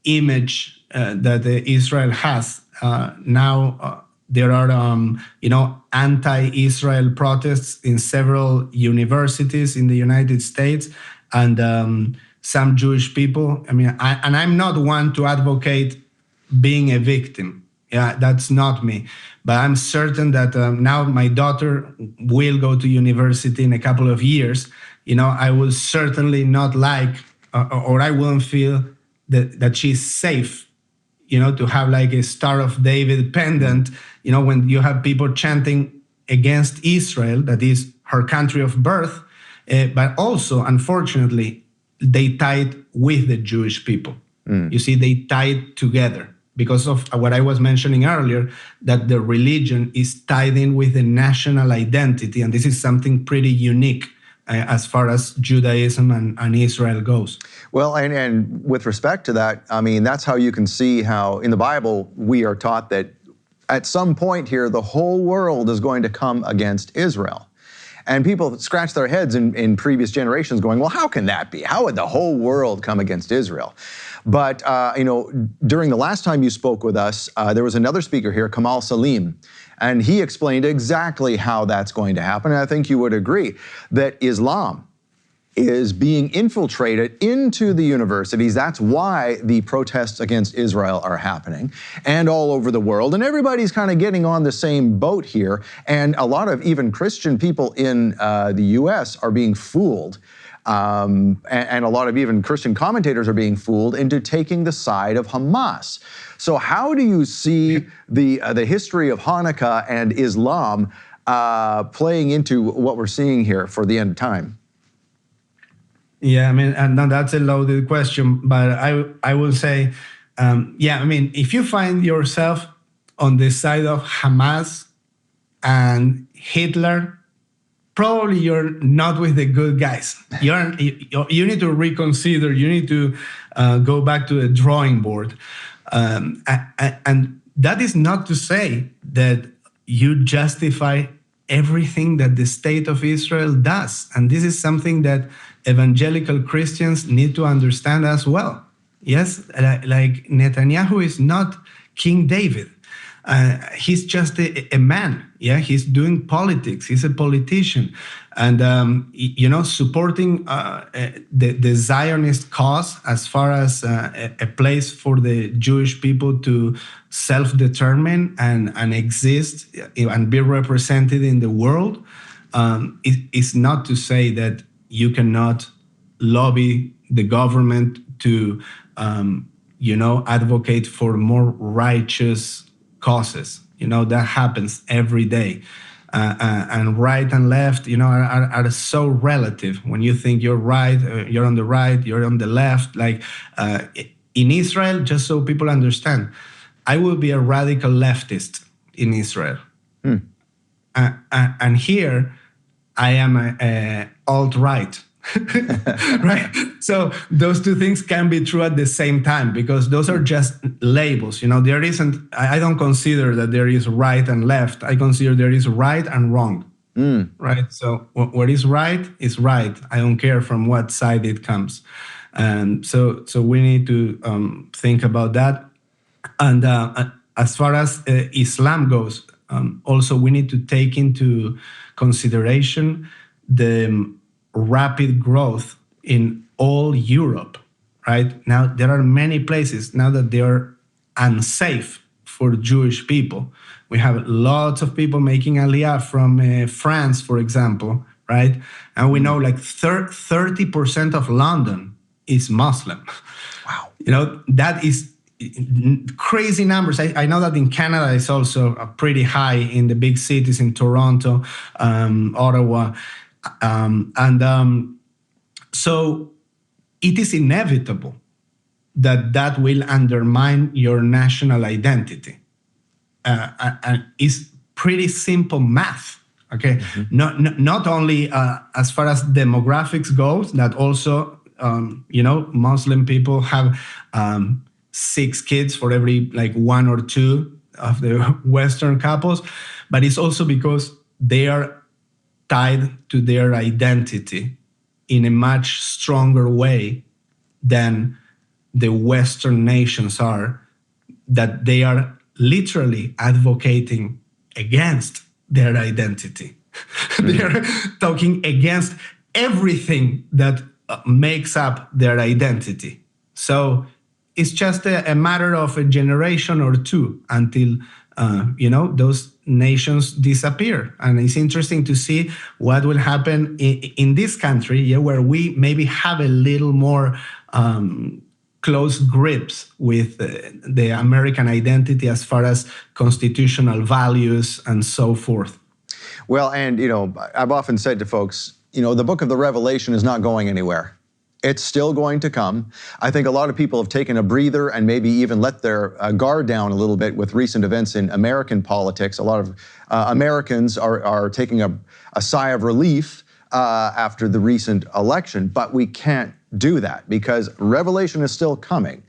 image that Israel has now, there are, you know, anti-Israel protests in several universities in the United States, and some Jewish people. I mean, I'm not one to advocate being a victim. Yeah, that's not me. But I'm certain that now my daughter will go to university in a couple of years. You know, I will certainly not like, or I won't feel that she's safe, you know, to have like a Star of David pendant, you know, when you have people chanting against Israel, that is her country of birth, but also, unfortunately, they tied with the Jewish people. You see, they tied together because of what I was mentioning earlier, that the religion is tied in with the national identity. And this is something pretty unique as far as Judaism and Israel goes. Well, and with respect to that, I mean, that's how you can see how in the Bible we are taught that at some point here, the whole world is going to come against Israel. And people scratch their heads in previous generations going, well, how can that be? How would the whole world come against Israel? But, during the last time you spoke with us, there was another speaker here, Kamal Salim, and he explained exactly how that's going to happen. And I think you would agree that Islam is being infiltrated into the universities. That's why the protests against Israel are happening, and all over the world. And everybody's kind of getting on the same boat here. And a lot of even Christian people in the US are being fooled. And a lot of even Christian commentators are being fooled into taking the side of Hamas. So how do you see the history of Hanukkah and Islam playing into what we're seeing here for the end of time? Yeah, I mean, and now that's a loaded question, but I will say, if you find yourself on the side of Hamas and Hitler, probably you're not with the good guys. You need to reconsider. You need to go back to the drawing board, and that is not to say that you justify everything that the state of Israel does, and this is something that evangelical Christians need to understand as well. Yes, like Netanyahu is not King David. He's just a man. Yeah, he's doing politics. He's a politician, and supporting the Zionist cause as far as a place for the Jewish people to self-determine and exist and be represented in the world. Is not to say that you cannot lobby the government to, advocate for more righteous causes. That happens every day. And right and left, are so relative. When you think you're right, you're on the right, you're on the left. Like in Israel, just so people understand, I will be a radical leftist in Israel. And here, I am a alt-right. Right? So those two things can be true at the same time, because those are just labels. There isn't, I don't consider that there is right and left. I consider there is right and wrong. Right? So what is right is right. I don't care from what side it comes. And so we need to think about that. And as far as Islam goes, also we need to take into consideration the rapid growth in all Europe, right? Now, there are many places now that they are unsafe for Jewish people. We have lots of people making Aliyah from France, for example, right? And we know like 30% of London is Muslim. Wow. That is crazy numbers. I know that in Canada it's also pretty high in the big cities, in Toronto, Ottawa. So it is inevitable that will undermine your national identity. And it's pretty simple math. Okay, not only as far as demographics goes, that also Muslim people have 6 kids for every like 1 or 2 of the Western couples, but it's also because they are tied to their identity in a much stronger way than the Western nations are, that they are literally advocating against their identity. They are talking against everything that makes up their identity. So it's just a matter of a generation or 2 until those nations disappear. And it's interesting to see what will happen in this country, where we maybe have a little more close grips with the American identity as far as constitutional values and so forth. Well, and I've often said to folks, the book of the Revelation is not going anywhere. It's still going to come. I think a lot of people have taken a breather and maybe even let their guard down a little bit with recent events in American politics. A lot of Americans are taking a sigh of relief after the recent election, but we can't do that because Revelation is still coming.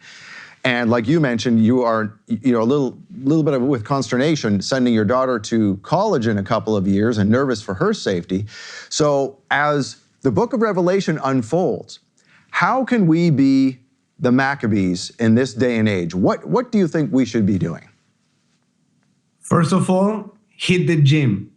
And like you mentioned, you are, a little bit of with consternation sending your daughter to college in a couple of years and nervous for her safety. So as the book of Revelation unfolds, how can we be the Maccabees in this day and age? What do you think we should be doing? First of all, hit the gym.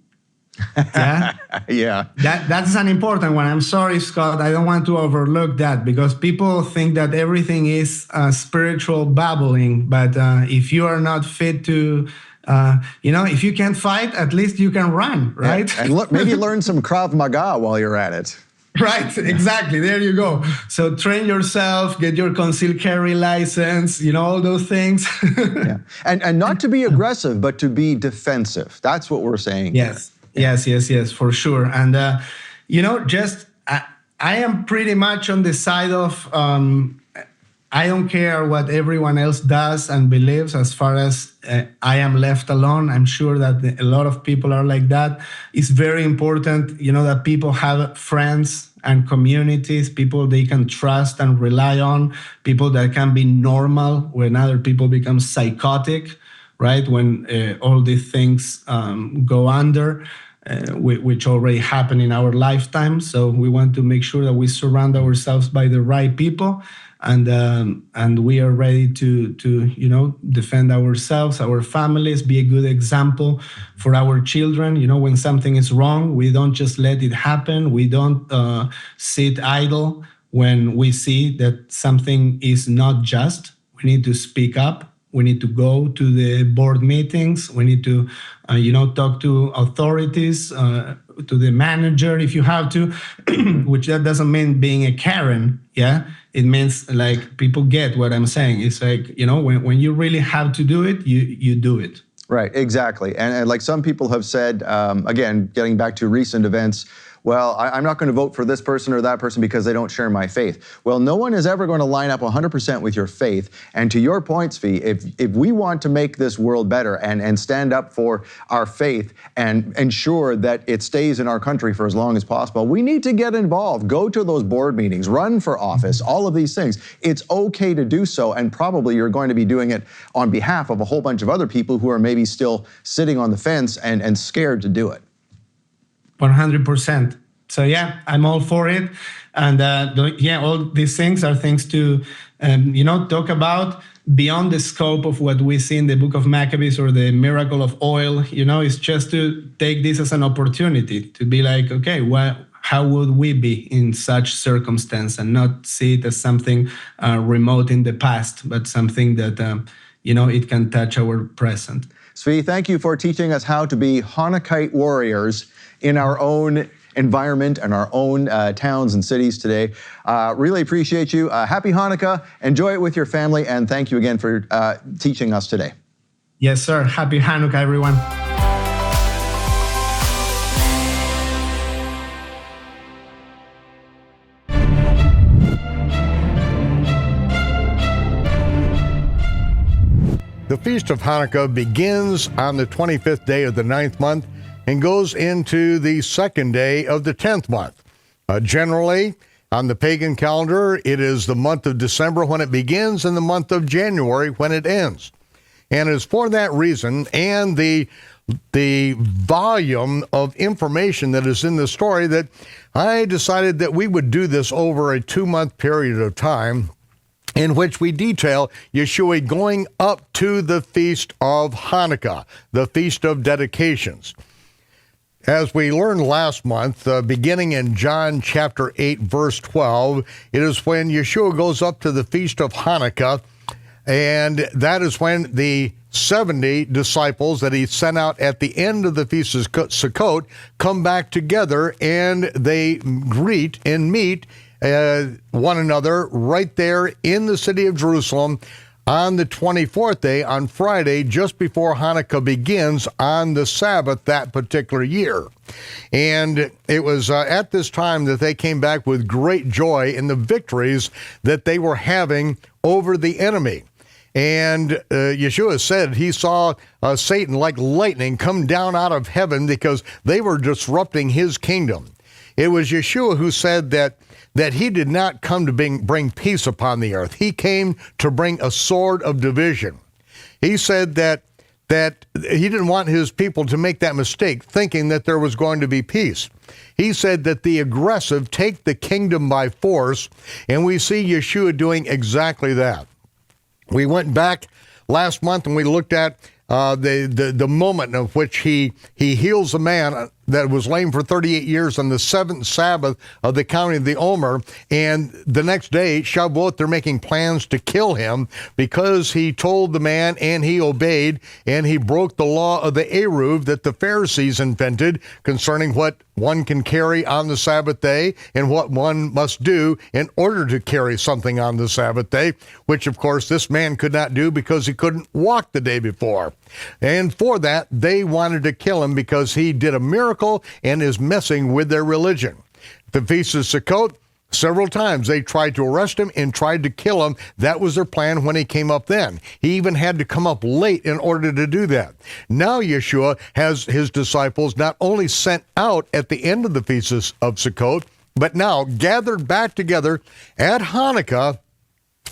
Yeah? Yeah. That's an important one. I'm sorry, Scott. I don't want to overlook that because people think that everything is spiritual babbling. But if you are not fit to, if you can't fight, at least you can run, right? Yeah. And maybe learn some Krav Maga while you're at it. Right, exactly. There you go. So train yourself, get your concealed carry license, all those things. Yeah. And not to be aggressive, but to be defensive. That's what we're saying. Yes. Yes, for sure. And, I am pretty much on the side of, I don't care what everyone else does and believes as far as I am left alone. I'm sure that a lot of people are like that. It's very important, that people have friends and communities, people they can trust and rely on, people that can be normal when other people become psychotic, right? When all these things go under. Which already happened in our lifetime. So we want to make sure that we surround ourselves by the right people, and we are ready to defend ourselves, our families, be a good example for our children. When something is wrong, we don't just let it happen. We don't sit idle when we see that something is not just. We need to speak up. We need to go to the board meetings. We need to, talk to authorities, to the manager if you have to, which that doesn't mean being a Karen, yeah? It means like people get what I'm saying. It's like, when you really have to do it, you do it. Right, exactly. And like some people have said, again, getting back to recent events, well, I'm not going to vote for this person or that person because they don't share my faith. Well, no one is ever going to line up 100% with your faith. And to your point, Tzvi, if we want to make this world better and stand up for our faith and ensure that it stays in our country for as long as possible, we need to get involved, go to those board meetings, run for office, all of these things. It's okay to do so, and probably you're going to be doing it on behalf of a whole bunch of other people who are maybe still sitting on the fence and scared to do it. 100%. So yeah, I'm all for it. And all these things are things to, talk about beyond the scope of what we see in the book of Maccabees or the miracle of oil. It's just to take this as an opportunity to be like, okay, how would we be in such circumstance, and not see it as something remote in the past, but something that, it can touch our present. Tzvi, thank you for teaching us how to be Hanukkite warriors in our own environment and our own towns and cities today. Really appreciate you. Happy Hanukkah. Enjoy it with your family, and thank you again for teaching us today. Yes, sir. Happy Hanukkah, everyone. The Feast of Hanukkah begins on the 25th day of the 9th month and goes into the 2nd day of the 10th month. Generally, on the pagan calendar, it is the month of December when it begins and the month of January when it ends. And it's for that reason and the volume of information that is in the story that I decided that we would do this over a 2-month period of time, in which we detail Yeshua going up to the Feast of Hanukkah, the Feast of Dedications. As we learned last month, beginning in John chapter 8, verse 12, it is when Yeshua goes up to the Feast of Hanukkah, and that is when the 70 disciples that he sent out at the end of the Feast of Sukkot come back together, and they greet and meet one another right there in the city of Jerusalem on the 24th day, on Friday, just before Hanukkah begins on the Sabbath that particular year. And it was at this time that they came back with great joy in the victories that they were having over the enemy. And Yeshua said he saw Satan like lightning come down out of heaven because they were disrupting his kingdom. It was Yeshua who said that he did not come to bring peace upon the earth. He came to bring a sword of division. He said that he didn't want his people to make that mistake, thinking that there was going to be peace. He said that the aggressive take the kingdom by force, and we see Yeshua doing exactly that. We went back last month and we looked at the moment of which he heals a man that was lame for 38 years on the seventh Sabbath of the county of the Omer, and the next day, Shavuot, they're making plans to kill him because he told the man and he obeyed, and he broke the law of the Eruv that the Pharisees invented concerning what one can carry on the Sabbath day and what one must do in order to carry something on the Sabbath day, which of course this man could not do because he couldn't walk the day before. And for that, they wanted to kill him because he did a miracle and is messing with their religion. The Feast of Sukkot, several times they tried to arrest him and tried to kill him. That was their plan when he came up then. He even had to come up late in order to do that. Now Yeshua has his disciples not only sent out at the end of the Feast of Sukkot, but now gathered back together at Hanukkah,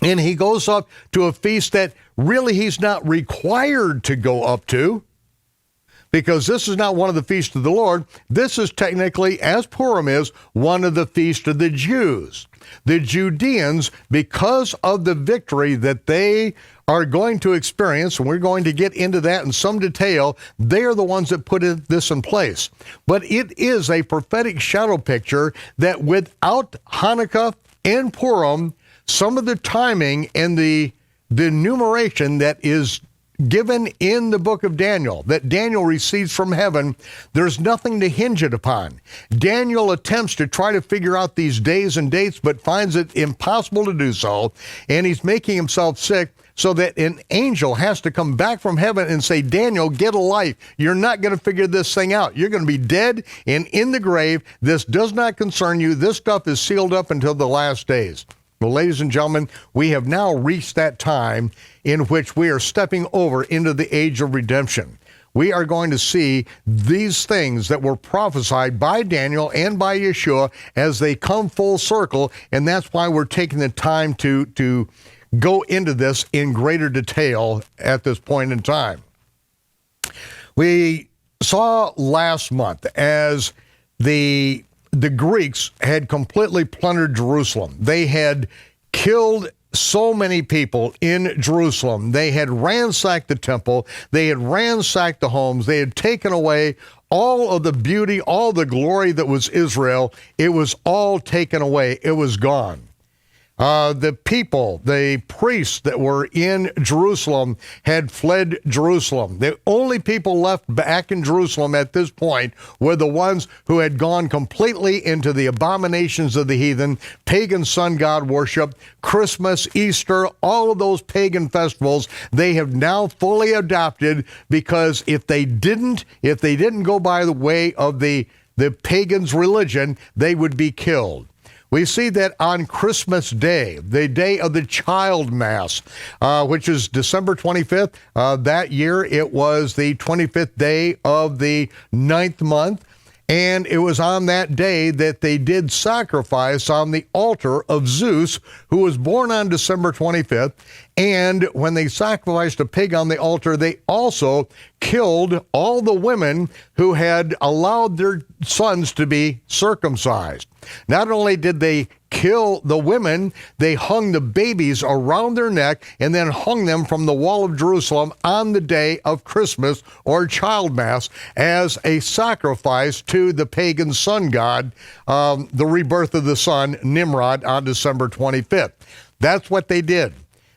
and he goes up to a feast that really he's not required to go up to, because this is not one of the feasts of the Lord. This is technically, as Purim is, one of the feasts of the Jews. The Judeans, because of the victory that they are going to experience, and we're going to get into that in some detail, they are the ones that put this in place. But it is a prophetic shadow picture that without Hanukkah and Purim, some of the timing and the numeration that is given in the book of Daniel, that Daniel receives from heaven, there's nothing to hinge it upon. Daniel attempts to try to figure out these days and dates, but finds it impossible to do so, and he's making himself sick so that an angel has to come back from heaven and say, Daniel, get a life. You're not going to figure this thing out. You're going to be dead and in the grave. This does not concern you. This stuff is sealed up until the last days. Well, ladies and gentlemen, we have now reached that time in which we are stepping over into the age of redemption. We are going to see these things that were prophesied by Daniel and by Yeshua as they come full circle, and that's why we're taking the time to go into this in greater detail at this point in time. We saw last month as the Greeks had completely plundered Jerusalem. They had killed so many people in Jerusalem. They had ransacked the temple. They had ransacked the homes. They had taken away all of the beauty, all the glory that was Israel. It was all taken away. It was gone. The people, the priests that were in Jerusalem had fled Jerusalem. The only people left back in Jerusalem at this point were the ones who had gone completely into the abominations of the heathen, pagan sun god worship, Christmas, Easter, all of those pagan festivals. They have now fully adopted, because if they didn't go by the way of the pagans' religion, they would be killed. We see that on Christmas Day, the day of the child mass, which is December 25th. That year, it was the 25th day of the 9th month. And it was on that day that they did sacrifice on the altar of Zeus, who was born on December 25th. And when they sacrificed a pig on the altar, they also killed all the women who had allowed their sons to be circumcised. Not only did they kill the women, they hung the babies around their neck and then hung them from the wall of Jerusalem on the day of Christmas or child mass as a sacrifice to the pagan sun god, the rebirth of the sun, Nimrod, on December 25th. That's what they did.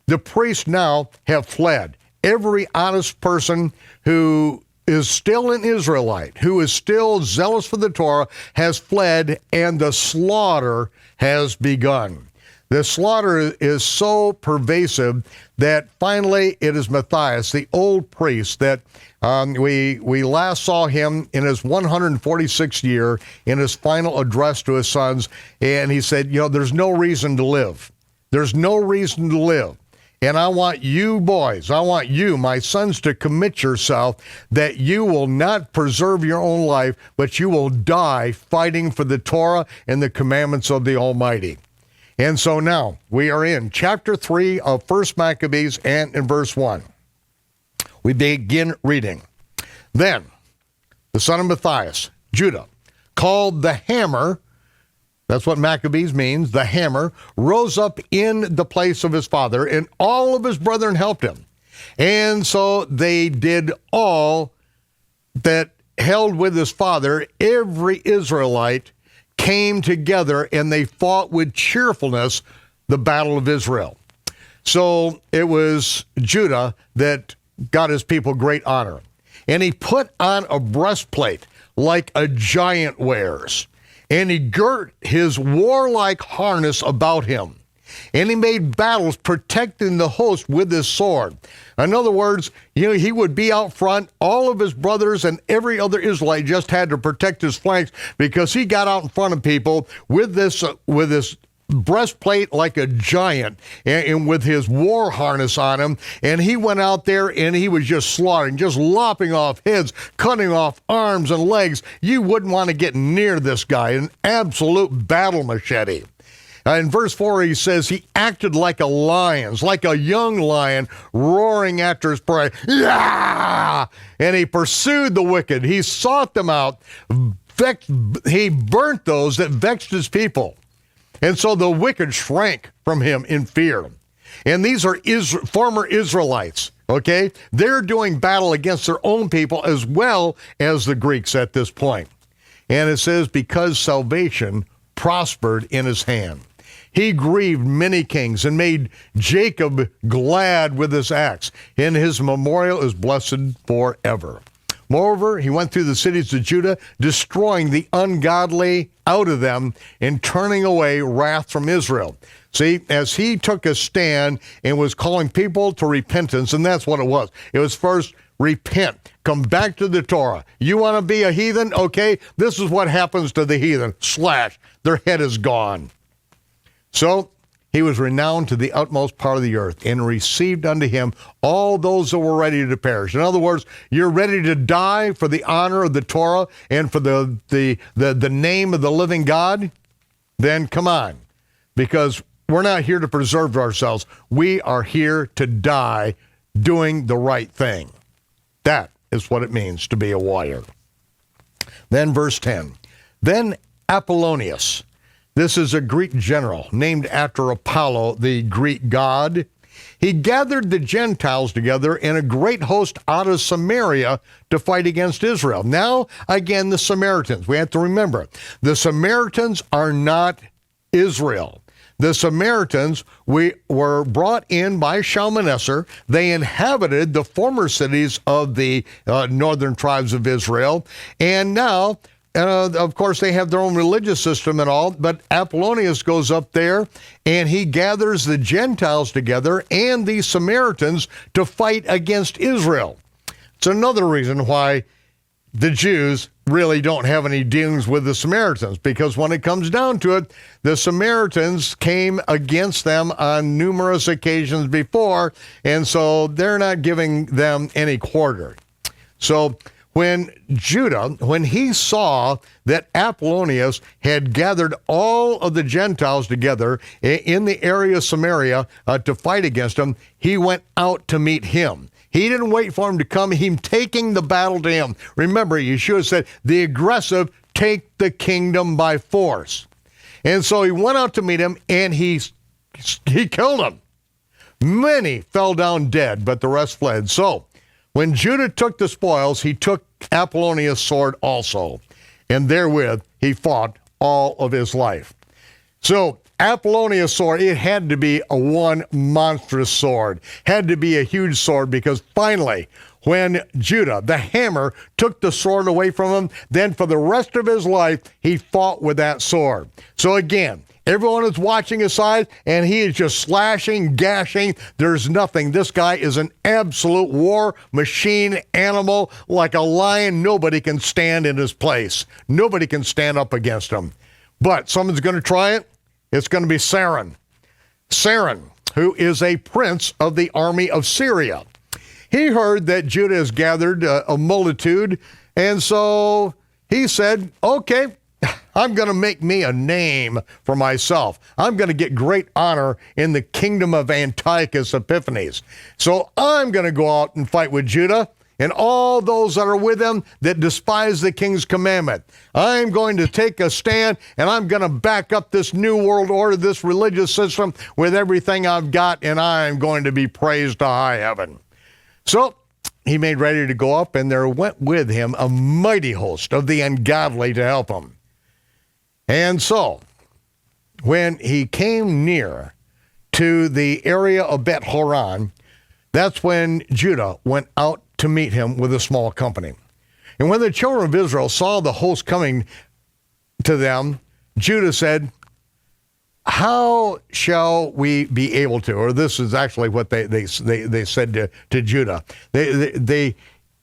The priests now have fled. Every honest person who is still an Israelite, who is still zealous for the Torah, has fled, and the slaughter has begun. The slaughter is so pervasive that finally it is Matthias, the old priest, that we last saw him in his 146th year in his final address to his sons, and he said, there's no reason to live. There's no reason to live. And I want you boys, I want you, my sons, to commit yourself that you will not preserve your own life, but you will die fighting for the Torah and the commandments of the Almighty. And so now we are in chapter 3 of 1 Maccabees and in verse 1. We begin reading. Then the son of Matthias, Judah, called the hammer, that's what Maccabees means, the hammer, rose up in the place of his father, and all of his brethren helped him. And so they did all that held with his father. Every Israelite came together, and they fought with cheerfulness the battle of Israel. So it was Judah that got his people great honor. And he put on a breastplate like a giant wears. And he girt his warlike harness about him. And he made battles protecting the host with his sword. In other words, he would be out front. All of his brothers and every other Israelite just had to protect his flanks because he got out in front of people with this breastplate like a giant and with his war harness on him, and he went out there and he was just slaughtering, just lopping off heads, cutting off arms and legs. You wouldn't want to get near this guy, an absolute battle machete. In verse 4, he says, he acted like a lion, like a young lion roaring after his prey. Yeah! And he pursued the wicked. He sought them out. He burnt those that vexed his people. And so the wicked shrank from him in fear. And these are former Israelites, okay? They're doing battle against their own people as well as the Greeks at this point. And it says, because salvation prospered in his hand. He grieved many kings and made Jacob glad with his acts. And his memorial is blessed forever. Moreover, he went through the cities of Judah, destroying the ungodly out of them and turning away wrath from Israel. See, as he took a stand and was calling people to repentance, and that's what it was. It was first, repent, come back to the Torah. You want to be a heathen? Okay, this is what happens to the heathen. Slash, their head is gone. So he was renowned to the utmost part of the earth and received unto him all those that were ready to perish. In other words, you're ready to die for the honor of the Torah and for the name of the living God? Then come on, because we're not here to preserve ourselves. We are here to die doing the right thing. That is what it means to be a warrior. Then verse 10, then Apollonius, this is a Greek general named after Apollo, the Greek god. He gathered the Gentiles together in a great host out of Samaria to fight against Israel. Now, again, the Samaritans. We have to remember, the Samaritans are not Israel. The Samaritans were brought in by Shalmaneser. They inhabited the former cities of the northern tribes of Israel. And now, of course, they have their own religious system and all, but Apollonius goes up there and he gathers the Gentiles together and the Samaritans to fight against Israel. It's another reason why the Jews really don't have any dealings with the Samaritans, because when it comes down to it, the Samaritans came against them on numerous occasions before, and so they're not giving them any quarter. So when he saw that Apollonius had gathered all of the Gentiles together in the area of Samaria to fight against him, he went out to meet him. He didn't wait for him to come, him taking the battle to him. Remember, Yeshua said, the aggressive take the kingdom by force. And so he went out to meet him, and he killed him. Many fell down dead, but the rest fled. So when Judah took the spoils, he took Apollonius' sword also, and therewith he fought all of his life. So Apollonius' sword, it had to be one monstrous sword, had to be a huge sword, because finally, when Judah, the hammer, took the sword away from him, then for the rest of his life, he fought with that sword. So again, everyone is watching his side, and he is just slashing, gashing. There's nothing. This guy is an absolute war machine animal, like a lion. Nobody can stand in his place. Nobody can stand up against him. But someone's going to try it. It's going to be Sarin. Sarin who is a prince of the army of Syria. He heard that Judah has gathered a multitude, and so he said, okay, I'm going to make me a name for myself. I'm going to get great honor in the kingdom of Antiochus Epiphanes. So I'm going to go out and fight with Judah and all those that are with him that despise the king's commandment. I'm going to take a stand, and I'm going to back up this new world order, this religious system, with everything I've got, and I'm going to be praised to high heaven. So he made ready to go up, and there went with him a mighty host of the ungodly to help him. And so when he came near to the area of Bet Horon, that's when Judah went out to meet him with a small company. And when the children of Israel saw the host coming to them, Judah said, how shall we be able to, or this is actually what they said to Judah. They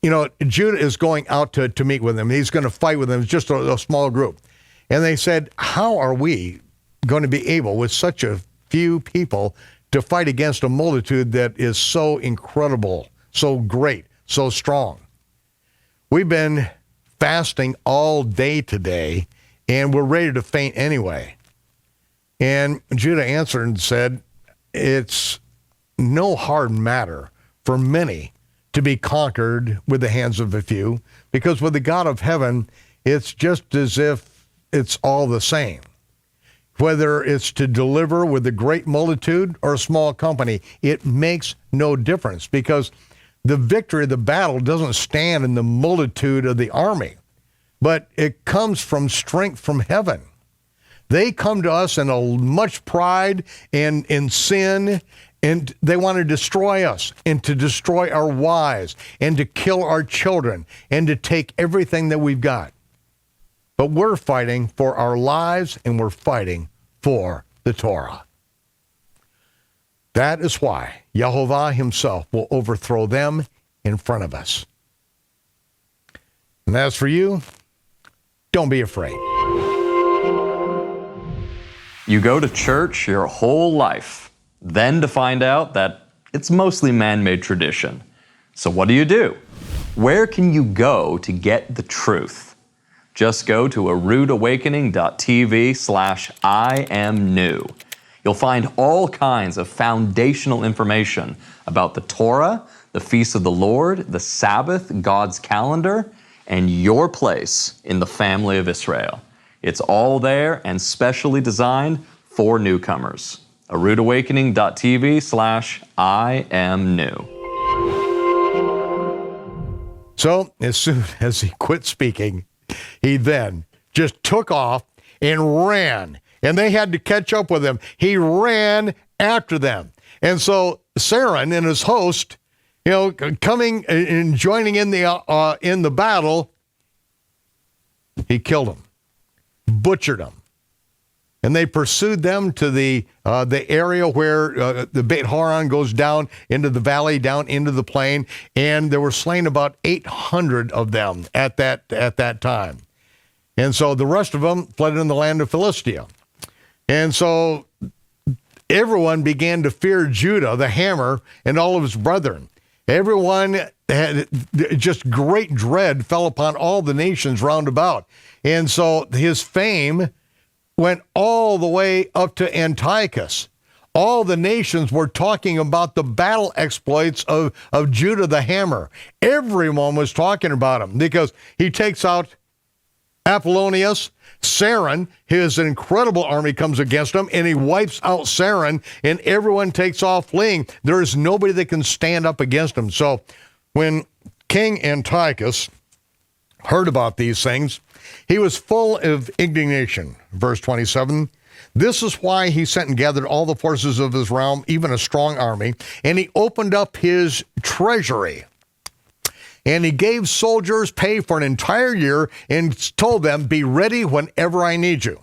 Judah is going out to meet with them. He's going to fight with them. It's just a small group. And they said, how are we going to be able, with such a few people, to fight against a multitude that is so incredible, so great, so strong? We've been fasting all day today, and we're ready to faint anyway. And Judah answered and said, it's no hard matter for many to be conquered with the hands of a few, because with the God of heaven, it's just as if it's all the same. Whether it's to deliver with a great multitude or a small company, it makes no difference, because the victory of the battle doesn't stand in the multitude of the army, but it comes from strength from heaven. They come to us in a much pride and in sin, and they want to destroy us and to destroy our wives and to kill our children and to take everything that we've got. But we're fighting for our lives, and we're fighting for the Torah. That is why Yehovah himself will overthrow them in front of us. And as for you, don't be afraid. You go to church your whole life, then to find out that it's mostly man-made tradition. So what do? Where can you go to get the truth? Just go to aroodawakening.tv/IamNew. You'll find all kinds of foundational information about the Torah, the feasts of the Lord, the Sabbath, God's calendar, and your place in the family of Israel. It's all there and specially designed for newcomers. aroodawakening.tv/IamNew. So as soon as he quit speaking, he then just took off and ran, and they had to catch up with him. He ran after them. And so Saran and his host, coming and joining in the battle, he killed him, butchered them. And they pursued them to the area where the Beit Horon goes down into the valley, down into the plain, and there were slain about 800 of them at that time. And so the rest of them fled in the land of Philistia. And so everyone began to fear Judah, the hammer, and all of his brethren. Everyone had just great dread fell upon all the nations round about. And so his fame went all the way up to Antiochus. All the nations were talking about the battle exploits of Judah the hammer. Everyone was talking about him because he takes out Apollonius. Saran, his incredible army comes against him, and he wipes out Saran, and everyone takes off fleeing. There is nobody that can stand up against him. So when King Antiochus heard about these things, he was full of indignation. Verse 27, this is why he sent and gathered all the forces of his realm, even a strong army, and he opened up his treasury. And he gave soldiers pay for an entire year and told them, be ready whenever I need you.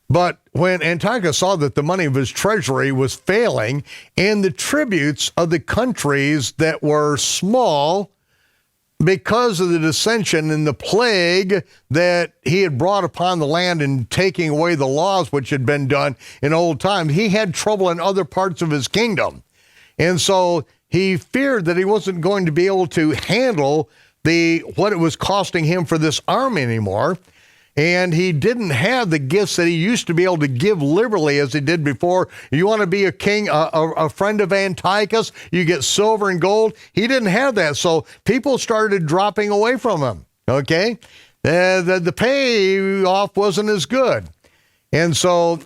But when Antiochus saw that the money of his treasury was failing and the tributes of the countries that were small because of the dissension and the plague that he had brought upon the land and taking away the laws which had been done in old times, he had trouble in other parts of his kingdom. And so he feared that he wasn't going to be able to handle what it was costing him for this army anymore. And he didn't have the gifts that he used to be able to give liberally as he did before. You want to be a king, a friend of Antiochus, you get silver and gold. He didn't have that, so people started dropping away from him, okay? The payoff wasn't as good. And so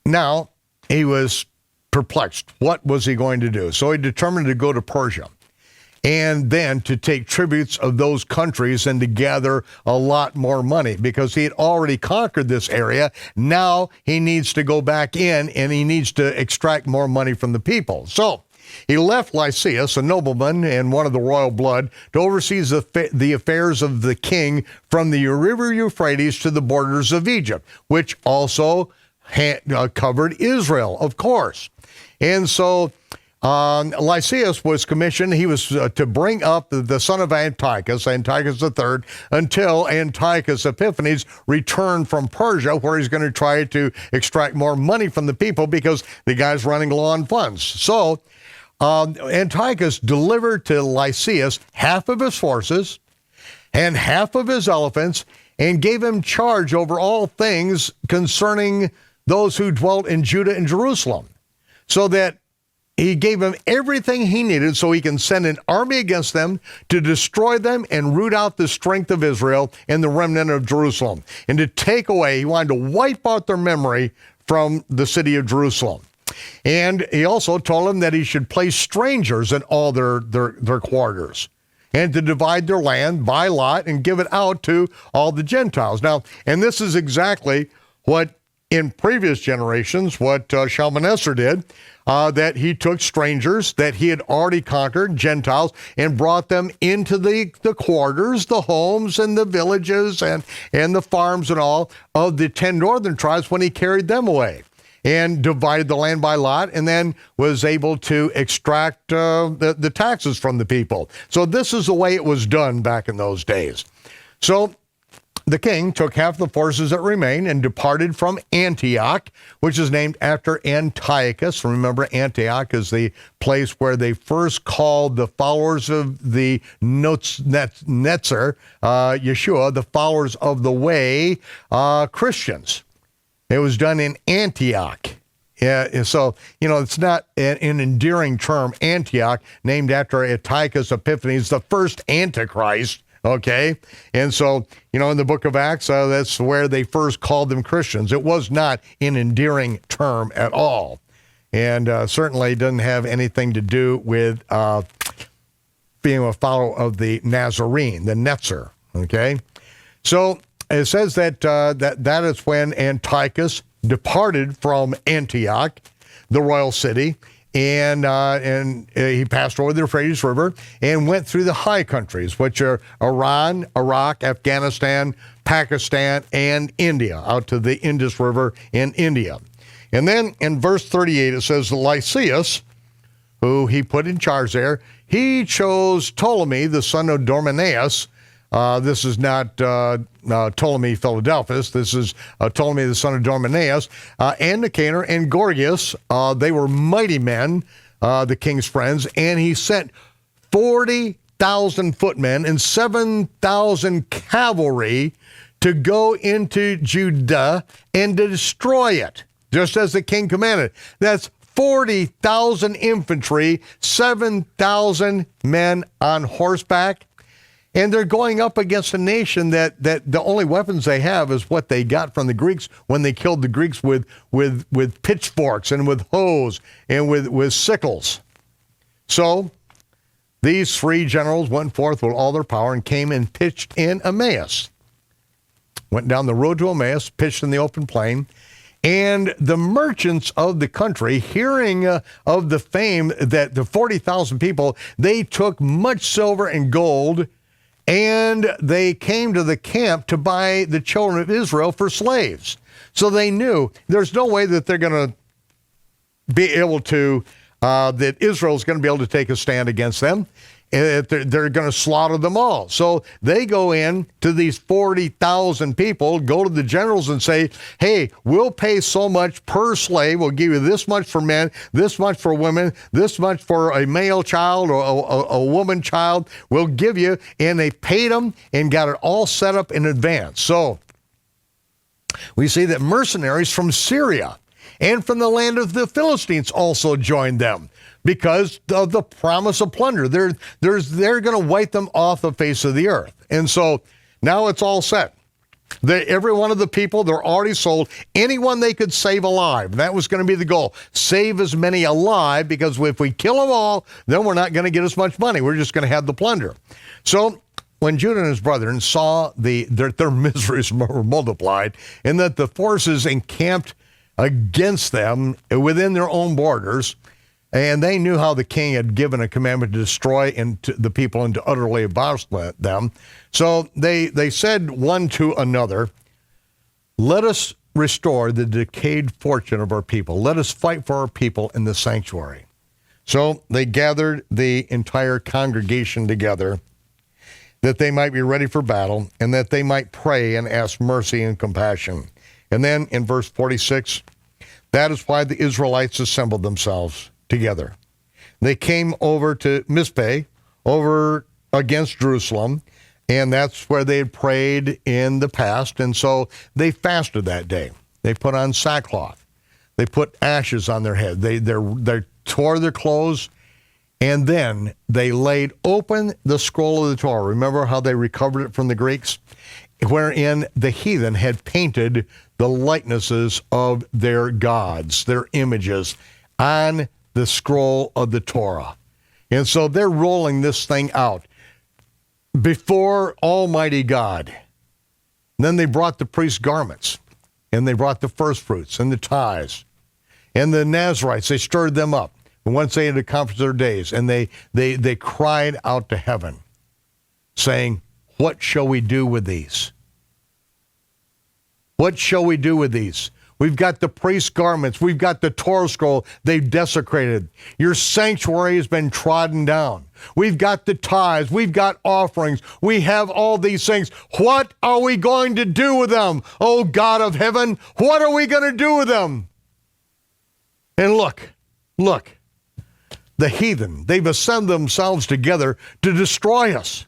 now he was perplexed. What was he going to do? So he determined to go to Persia, and then to take tributes of those countries and to gather a lot more money, because he had already conquered this area. Now he needs to go back in and he needs to extract more money from the people. So he left Lysias, a nobleman and one of the royal blood, to oversee the affairs of the king from the river Euphrates to the borders of Egypt, which also covered Israel, of course. And so Lysias was commissioned. He was to bring up the son of Antiochus III, until Antiochus Epiphanes returned from Persia, where he's going to try to extract more money from the people because the guy's running low on funds. So Antiochus delivered to Lysias half of his forces and half of his elephants, and gave him charge over all things concerning those who dwelt in Judah and Jerusalem, so that he gave him everything he needed so he can send an army against them to destroy them and root out the strength of Israel and the remnant of Jerusalem, and to take away, he wanted to wipe out their memory from the city of Jerusalem. And he also told him that he should place strangers in all their quarters, and to divide their land by lot and give it out to all the Gentiles. Now, and this is exactly what in previous generations, what Shalmaneser did, that he took strangers that he had already conquered, Gentiles, and brought them into the quarters, the homes, and the villages, and the farms and all of the 10 northern tribes when he carried them away, and divided the land by lot, and then was able to extract the taxes from the people. So this is the way it was done back in those days. So the king took half the forces that remained and departed from Antioch, which is named after Antiochus. Remember, Antioch is the place where they first called the followers of the Netzer, Yeshua, the followers of the way, Christians. It was done in Antioch. Yeah, so, it's not an endearing term, Antioch, named after Antiochus Epiphanes, the first Antichrist. Okay, and so, in the book of Acts, that's where they first called them Christians. It was not an endearing term at all, and certainly doesn't have anything to do with being a follower of the Nazarene, the Netzer. Okay, so it says that that is when Antiochus departed from Antioch, the royal city, and he passed over the Euphrates River and went through the high countries, which are Iran, Iraq, Afghanistan, Pakistan, and India, out to the Indus River in India. And then in verse 38, it says, Lysias, who he put in charge there, he chose Ptolemy, the son of Dormenaeus. This is not Ptolemy Philadelphus. This is Ptolemy, the son of Dormenaeus, and Nicanor and Gorgias. They were mighty men, the king's friends, and he sent 40,000 footmen and 7,000 cavalry to go into Judah and to destroy it, just as the king commanded. That's 40,000 infantry, 7,000 men on horseback. And they're going up against a nation that the only weapons they have is what they got from the Greeks when they killed the Greeks with pitchforks and with hoes and with sickles. So these three generals went forth with all their power and came and pitched in Emmaus. Went down the road to Emmaus, pitched in the open plain. And the merchants of the country, hearing of the fame that the 40,000 people, they took much silver and gold, and they came to the camp to buy the children of Israel for slaves. So they knew there's no way that they're going to be able to, that Israel's going to be able to take a stand against them. they're going to slaughter them all. So they go in to these 40,000 people, go to the generals and say, hey, we'll pay so much per slave. We'll give you this much for men, this much for women, this much for a male child or a woman child. We'll give you. And they paid them and got it all set up in advance. So we see that mercenaries from Syria and from the land of the Philistines also joined them because of the promise of plunder. They're going to wipe them off the face of the earth. And so now it's all set. Every one of the people, they're already sold. Anyone they could save alive. That was going to be the goal. Save as many alive, because if we kill them all, then we're not going to get as much money. We're just going to have the plunder. So when Judah and his brethren saw their miseries were multiplied, and that the forces encamped against them within their own borders, and they knew how the king had given a commandment to destroy the people and to utterly abolish them. So they said one to another, let us restore the decayed fortune of our people. Let us fight for our people in the sanctuary. So they gathered the entire congregation together that they might be ready for battle and that they might pray and ask mercy and compassion. And then in verse 46, that is why the Israelites assembled themselves together. They came over to Mizpeh, over against Jerusalem, and that's where they had prayed in the past, and so they fasted that day. They put on sackcloth. They put ashes on their head. They tore their clothes, and then they laid open the scroll of the Torah. Remember how they recovered it from the Greeks? Wherein the heathen had painted the likenesses of their gods, their images, on the scroll of the Torah. And so they're rolling this thing out before Almighty God. And then they brought the priest's garments, and they brought the first fruits and the tithes. And the Nazarites, they stirred them up. And once they had accomplished their days, and they cried out to heaven, saying, what shall we do with these? What shall we do with these? We've got the priest's garments. We've got the Torah scroll they've desecrated. Your sanctuary has been trodden down. We've got the tithes. We've got offerings. We have all these things. What are we going to do with them? Oh, God of heaven, what are we going to do with them? And look, the heathen, they've assembled themselves together to destroy us.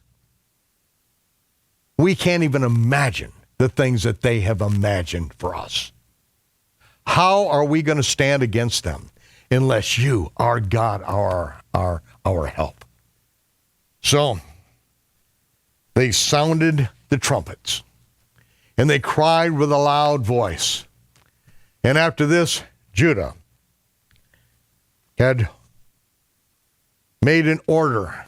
We can't even imagine the things that they have imagined for us. How are we going to stand against them unless you, our God, are our help? So they sounded the trumpets, and they cried with a loud voice. And after this, Judah had made an order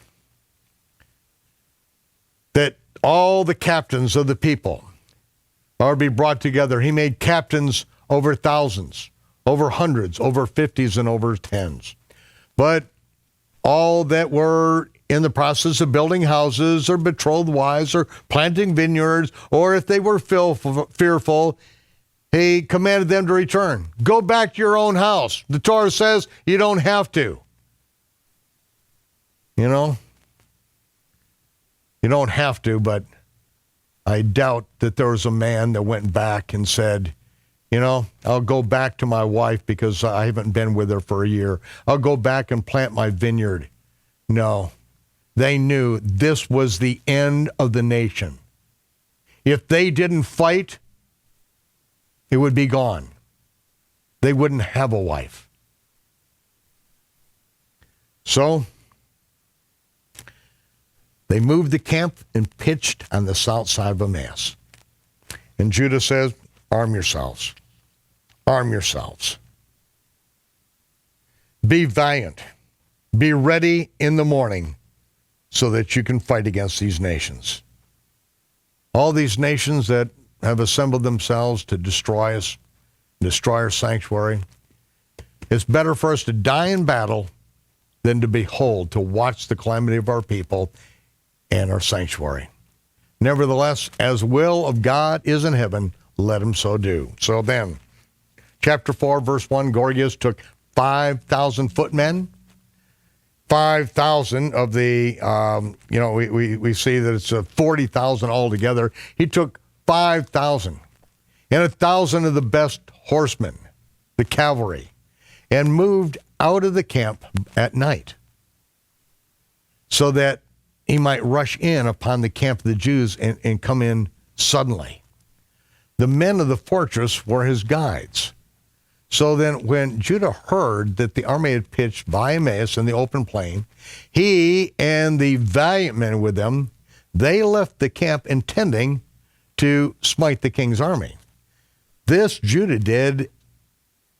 that all the captains of the people are to be brought together. He made captains over thousands, over hundreds, over 50s, and over 10s. But all that were in the process of building houses or betrothed wives or planting vineyards, or if they were fearful, he commanded them to return. Go back to your own house. The Torah says you don't have to. You know? You don't have to, but I doubt that there was a man that went back and said, you know, I'll go back to my wife because I haven't been with her for a year. I'll go back and plant my vineyard. No, they knew this was the end of the nation. If they didn't fight, it would be gone. They wouldn't have a wife. So they moved the camp and pitched on the south side of Emmaus. And Judah says, arm yourselves. Arm yourselves. Be valiant. Be ready in the morning so that you can fight against these nations. All these nations that have assembled themselves to destroy us, destroy our sanctuary. It's better for us to die in battle than to behold, to watch the calamity of our people and our sanctuary. Nevertheless, as will of God is in heaven, let him so do. So then, chapter 4, verse 1, Gorgias took 5,000 footmen 5,000 of the, we see that it's 40,000 altogether. He took 5,000 and 1,000 of the best horsemen, the cavalry, and moved out of the camp at night so that he might rush in upon the camp of the Jews and come in suddenly. The men of the fortress were his guides. So then when Judah heard that the army had pitched by Emmaus in the open plain, he and the valiant men with them, they left the camp intending to smite the king's army. This Judah did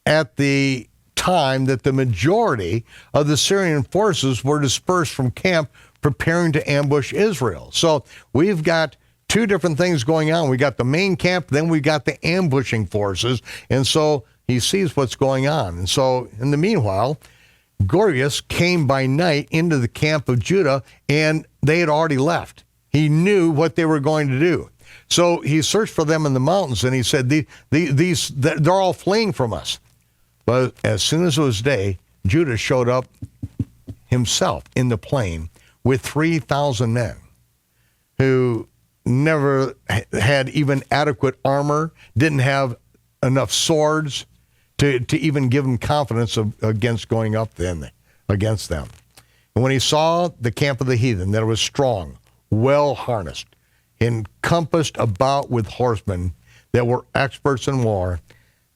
at the time that the majority of the Syrian forces were dispersed from camp preparing to ambush Israel. So we've got two different things going on. We got the main camp, then we got the ambushing forces, and so he sees what's going on. And so in the meanwhile, Gorgias came by night into the camp of Judah, and they had already left. He knew what they were going to do. So he searched for them in the mountains, and he said, they're all fleeing from us. But as soon as it was day, Judah showed up himself in the plain with 3,000 men who never had even adequate armor, didn't have enough swords to even give him confidence against going up then against them. And when he saw the camp of the heathen, that it was strong, well harnessed, encompassed about with horsemen that were experts in war,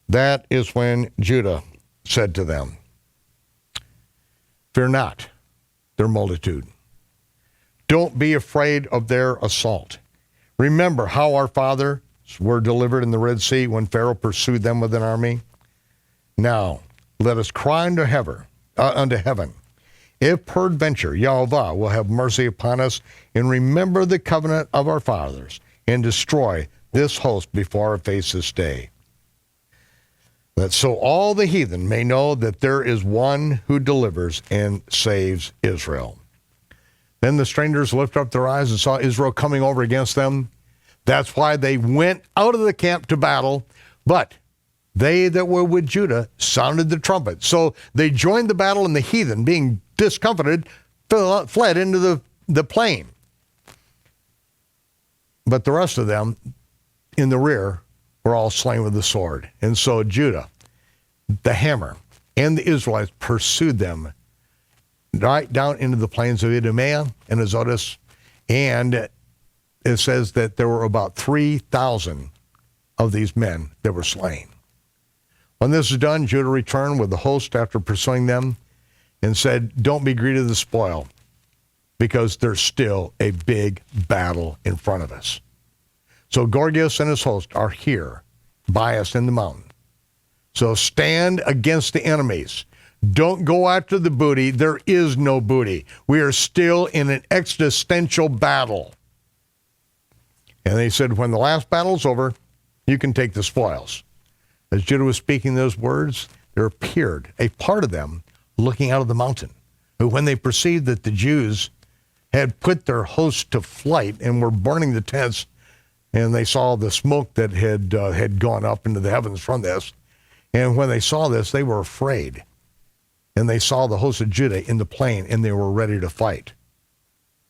that is when Judah said to them, "Fear not their multitude. Don't be afraid of their assault. Remember how our fathers were delivered in the Red Sea when Pharaoh pursued them with an army. Now let us cry unto heaven. If peradventure Yahweh will have mercy upon us and remember the covenant of our fathers and destroy this host before our face this day. That so all the heathen may know that there is one who delivers and saves Israel." Then the strangers lifted up their eyes and saw Israel coming over against them. That's why they went out of the camp to battle, but they that were with Judah sounded the trumpet. So they joined the battle, and the heathen, being discomfited, fled into the plain. But the rest of them in the rear were all slain with the sword. And so Judah, the hammer, and the Israelites pursued them right down into the plains of Idumea and Azotus, and it says that there were about 3,000 of these men that were slain. When this was done, Judah returned with the host after pursuing them and said, "Don't be greedy of the spoil, because there's still a big battle in front of us. So Gorgias and his host are here by us in the mountain. So stand against the enemies. Don't go after the booty. There is no booty. We are still in an existential battle." And they said, "When the last battle's over, you can take the spoils." As Judah was speaking those words, there appeared a part of them looking out of the mountain, who, when they perceived that the Jews had put their host to flight and were burning the tents, and they saw the smoke that had gone up into the heavens from this, and when they saw this, they were afraid. And they saw the host of Judah in the plain, and they were ready to fight.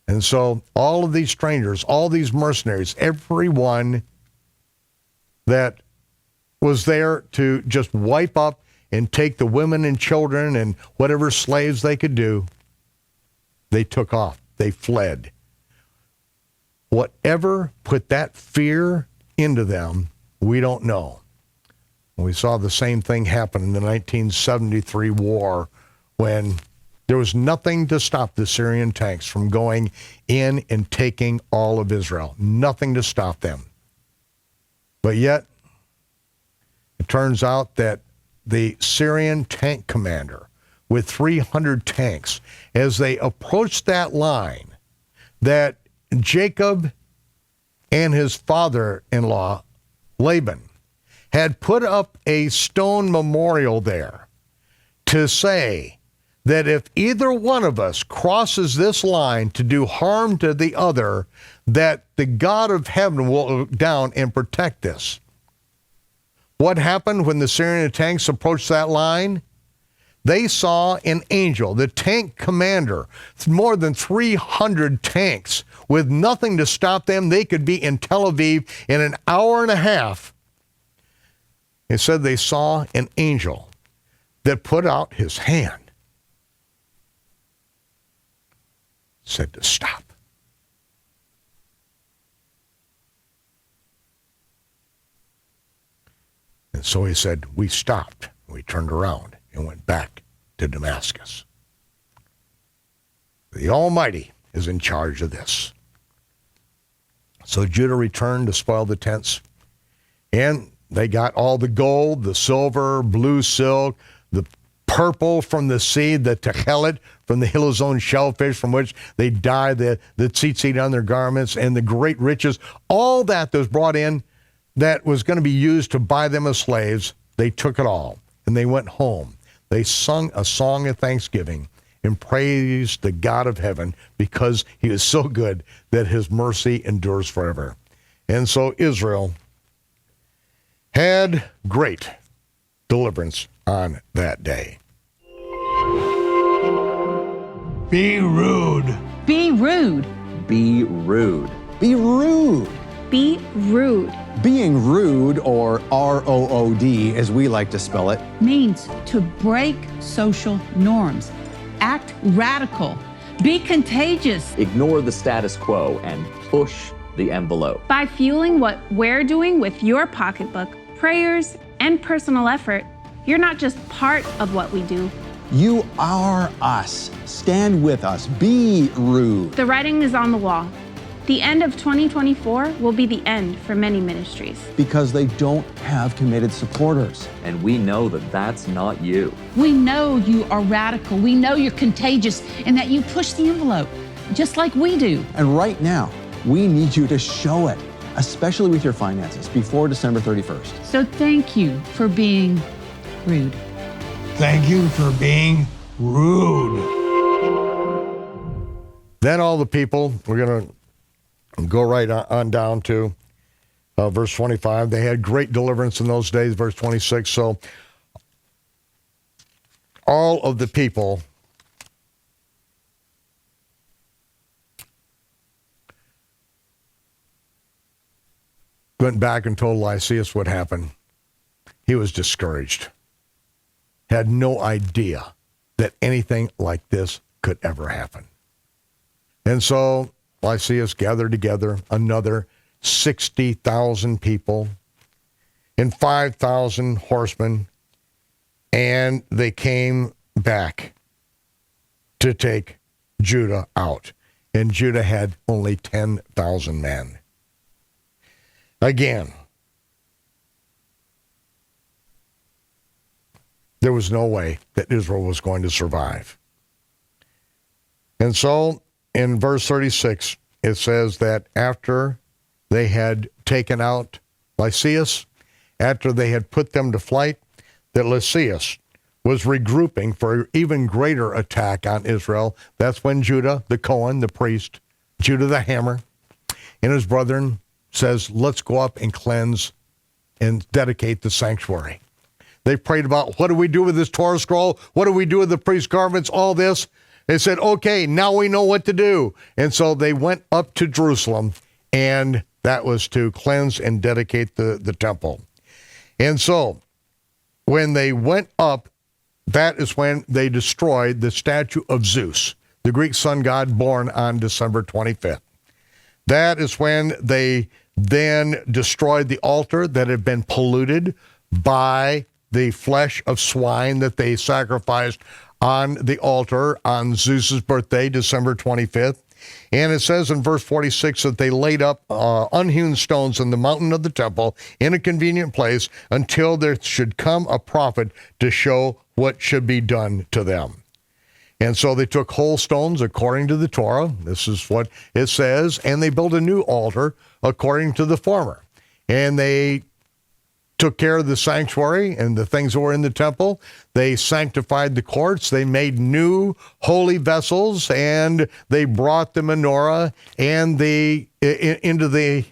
And so all of these strangers, all these mercenaries, everyone that was there to just wipe up and take the women and children and whatever slaves they could do, they took off. They fled. Whatever put that fear into them, we don't know. We saw the same thing happen in the 1973 war, when there was nothing to stop the Syrian tanks from going in and taking all of Israel. Nothing to stop them. But yet, it turns out that the Syrian tank commander with 300 tanks, as they approached that line, that Jacob and his father-in-law, Laban, had put up a stone memorial there to say that if either one of us crosses this line to do harm to the other, that the God of heaven will look down and protect this. What happened when the Syrian tanks approached that line? they saw an angel, the tank commander, more than 300 tanks. With nothing to stop them, they could be in Tel Aviv in an hour and a half. It said they saw an angel that put out his hand, said to stop. And so he said, we stopped. We turned around and went back to Damascus. The Almighty is in charge of this. So Judah returned to spoil the tents, and they got all the gold, the silver, blue silk, the purple from the sea, the techelet from the Hillzone shellfish from which they dye the tzitzit on their garments, and the great riches, all that was brought in that was going to be used to buy them as slaves. They took it all, and they went home. They sung a song of thanksgiving and praised the God of heaven because he is so good that his mercy endures forever. And so Israel had great deliverance on that day. Be rude. Be rude. Be rude. Be rude. Be rude. Being rude, or R-O-O-D, as we like to spell it, Means to break social norms. Act radical. Be contagious. Ignore the status quo and push the envelope. By fueling what we're doing with your pocketbook, prayers, and personal effort, you're not just part of what we do. you are us. Stand with us. Be rude. The writing is on the wall. The end of 2024 will be the end for many ministries. Because they don't have committed supporters. And we know that that's not you. We know you are radical. We know you're contagious and that you push the envelope, just like we do. And right now, we need you to show it, especially with your finances, before December 31st. So thank you for being rude. Thank you for being rude. Then all the people, we're going to go right on down to verse 25. They had great deliverance in those days, verse 26. So all of the people went back and told Lysias what happened. He was discouraged, had no idea that anything like this could ever happen. And so Lysias gathered together another 60,000 people and 5,000 horsemen, and they came back to take Judah out. And Judah had only 10,000 men. Again, there was no way that Israel was going to survive. And so in verse 36, it says that after they had taken out Lysias, after they had put them to flight, that Lysias was regrouping for an even greater attack on Israel. That's when Judah, the Cohen, the priest, Judah the hammer, and his brethren says, let's go up and cleanse and dedicate the sanctuary. They prayed about, what do we do with this Torah scroll? What do we do with the priest's garments? All this. They said, okay, now we know what to do. And so they went up to Jerusalem, and that was to cleanse and dedicate the temple. And so when they went up, that is when they destroyed the statue of Zeus, the Greek sun god born on December 25th. That is when they then destroyed the altar that had been polluted by the flesh of swine that they sacrificed on the altar on Zeus's birthday, December 25th. And it says in verse 46 that they laid up unhewn stones in the mountain of the temple in a convenient place until there should come a prophet to show what should be done to them. And so they took whole stones according to the Torah. This is what it says. And they built a new altar according to the former. And they took care of the sanctuary and the things that were in the temple. They sanctified the courts. They made new holy vessels, and they brought the menorah and into the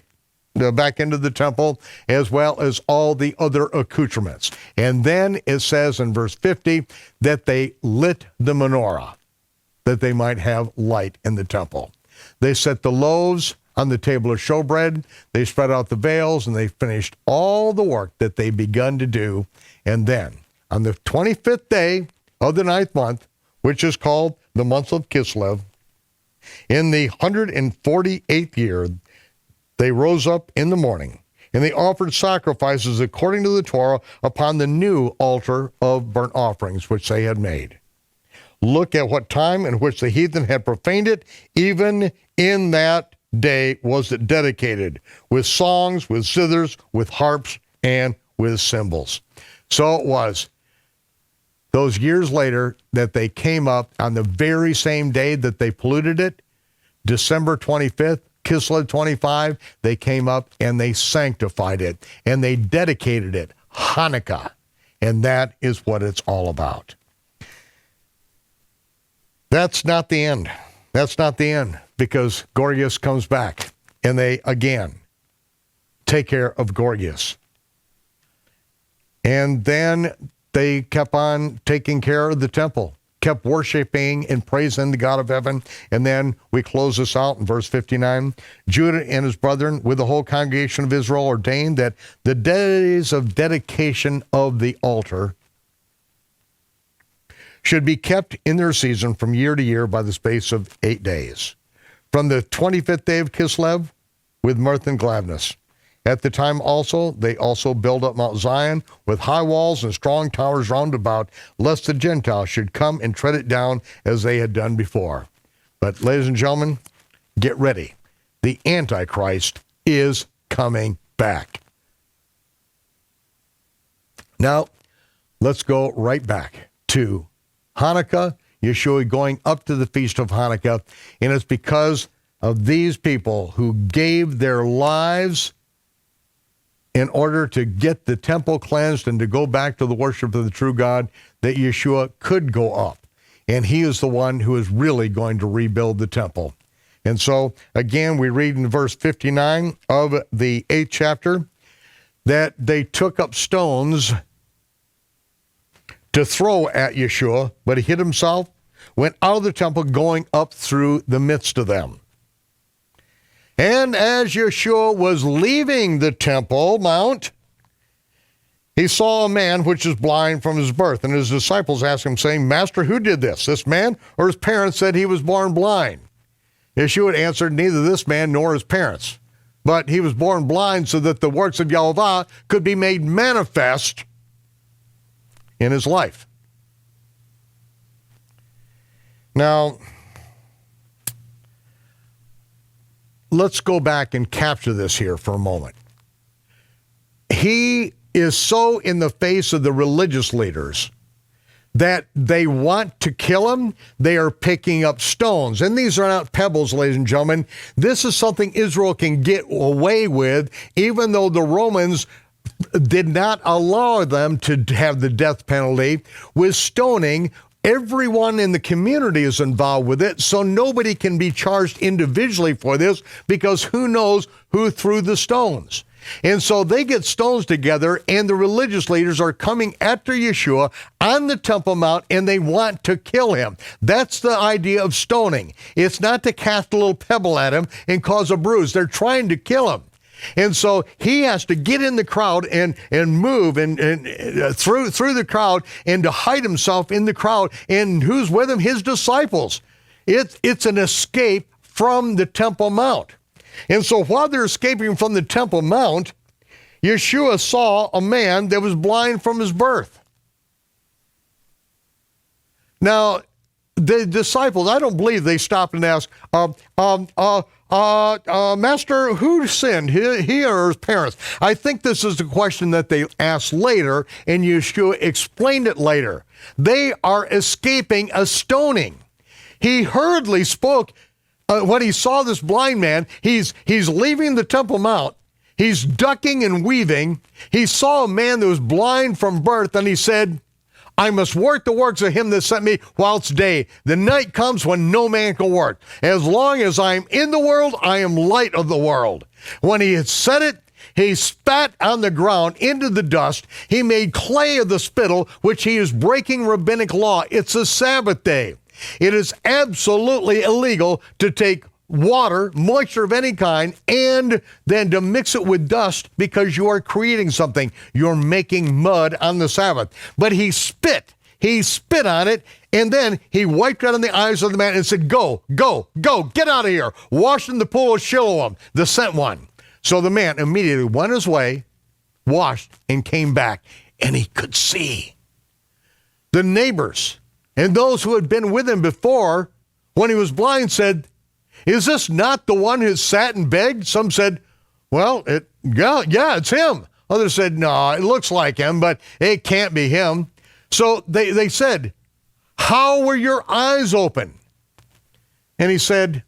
back into the temple, as well as all the other accoutrements. And then it says in verse 50 that they lit the menorah, that they might have light in the temple. They set the loaves on the table of showbread, they spread out the veils, and they finished all the work that they begun to do. And then, on the 25th day of the 9th month, which is called the month of Kislev, in the 148th year, they rose up in the morning, and they offered sacrifices according to the Torah upon the new altar of burnt offerings which they had made. Look at what time in which the heathen had profaned it. Even in that day was it dedicated with songs, with zithers, with harps, and with cymbals. So it was those years later that they came up on the very same day that they polluted it, December 25th, Kislev 25, they came up and they sanctified it and they dedicated it, Hanukkah. And that is what it's all about. That's not the end. That's not the end, because Gorgias comes back and they again take care of Gorgias. And then they kept on taking care of the temple, kept worshiping and praising the God of heaven. And then we close this out in verse 59. Judah and his brethren with the whole congregation of Israel ordained that the days of dedication of the altar should be kept in their season from year to year by the space of 8 days. From the 25th day of Kislev with mirth and gladness. At the time also, they also build up Mount Zion with high walls and strong towers round about, lest the Gentiles should come and tread it down as they had done before. But ladies and gentlemen, get ready. The Antichrist is coming back. Now, let's go right back to Hanukkah, Yeshua going up to the feast of Hanukkah, and it's because of these people who gave their lives in order to get the temple cleansed and to go back to the worship of the true God, that Yeshua could go up. And he is the one who is really going to rebuild the temple. And so, again, we read in verse 59 of the 8th chapter that they took up stones to throw at Yeshua, but he hid himself, went out of the temple, going up through the midst of them. And as Yeshua was leaving the Temple Mount, he saw a man which is blind from his birth. And his disciples asked him, saying, Master, who did this man or his parents said he was born blind? Yeshua answered, neither this man nor his parents, but he was born blind so that the works of Yahweh could be made manifest in his life. Now, let's go back and capture this here for a moment. He is so in the face of the religious leaders that they want to kill him. They are picking up stones. And these are not pebbles, ladies and gentlemen. This is something Israel can get away with, even though the Romans did not allow them to have the death penalty with stoning. Everyone in the community is involved with it, so nobody can be charged individually for this, because who knows who threw the stones. And so they get stones together, and the religious leaders are coming after Yeshua on the Temple Mount, and they want to kill him. That's the idea of stoning. It's not to cast a little pebble at him and cause a bruise. They're trying to kill him. And so he has to get in the crowd and move and through the crowd, and to hide himself in the crowd. And who's with him? His disciples. It's an escape from the Temple Mount. And so while they're escaping from the Temple Mount, Yeshua saw a man that was blind from his birth. Now, the disciples, I don't believe they stopped and asked, Master, who sinned, he or his parents? I think this is the question that they asked later, and Yeshua explained it later. They are escaping a stoning. He hurriedly spoke when he saw this blind man. He's leaving the Temple Mount. He's ducking and weaving. He saw a man that was blind from birth, and he said, I must work the works of him that sent me while it's day. The night comes when no man can work. As long as I am in the world, I am light of the world. When he had said it, he spat on the ground into the dust. He made clay of the spittle, which he is breaking rabbinic law. It's a Sabbath day. It is absolutely illegal to take water, moisture of any kind, and then to mix it with dust because you are creating something. You're making mud on the Sabbath. But he spit on it, and then he wiped it on the eyes of the man and said, go, get out of here. Wash in the pool of Siloam, the sent one. So the man immediately went his way, washed, and came back, and he could see. The neighbors and those who had been with him before, when he was blind, said, is this not the one who sat and begged? Some said, well, yeah, it's him. Others said, no, it looks like him, but it can't be him. So they said, how were your eyes open? And he said,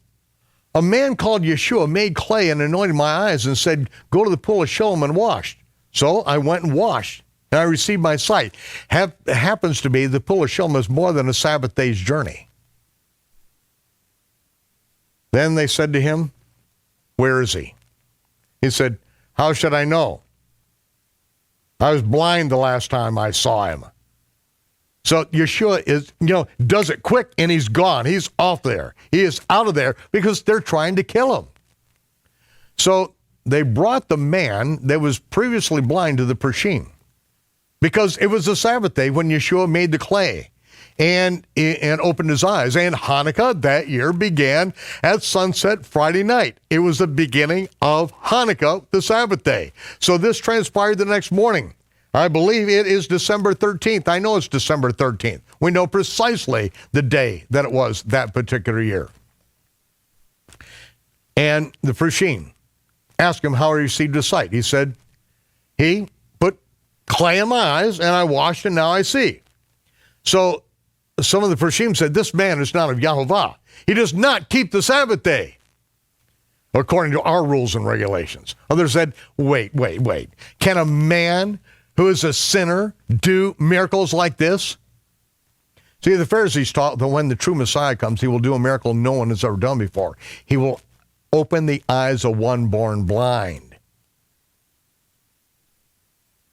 a man called Yeshua made clay and anointed my eyes and said, go to the pool of Siloam and wash. So I went and washed, and I received my sight. Happens to be the pool of Siloam is more than a Sabbath day's journey. Then they said to him, where is he? He said, how should I know? I was blind the last time I saw him. So Yeshua does it quick, and he's gone. He's off there. He is out of there because they're trying to kill him. So they brought the man that was previously blind to the Pershim because it was the Sabbath day when Yeshua made the clay and opened his eyes. And Hanukkah that year began at sunset Friday night. It was the beginning of Hanukkah, the Sabbath day. So this transpired the next morning. I believe it is December 13th. I know it's December 13th. We know precisely the day that it was that particular year. And the Pershim asked him how he received his sight. He said, he put clay in my eyes, and I washed, and now I see. So some of the Pershim said, this man is not of Yahovah. He does not keep the Sabbath day, according to our rules and regulations. Others said, wait. Can a man who is a sinner do miracles like this? See, the Pharisees taught that when the true Messiah comes, he will do a miracle no one has ever done before. He will open the eyes of one born blind.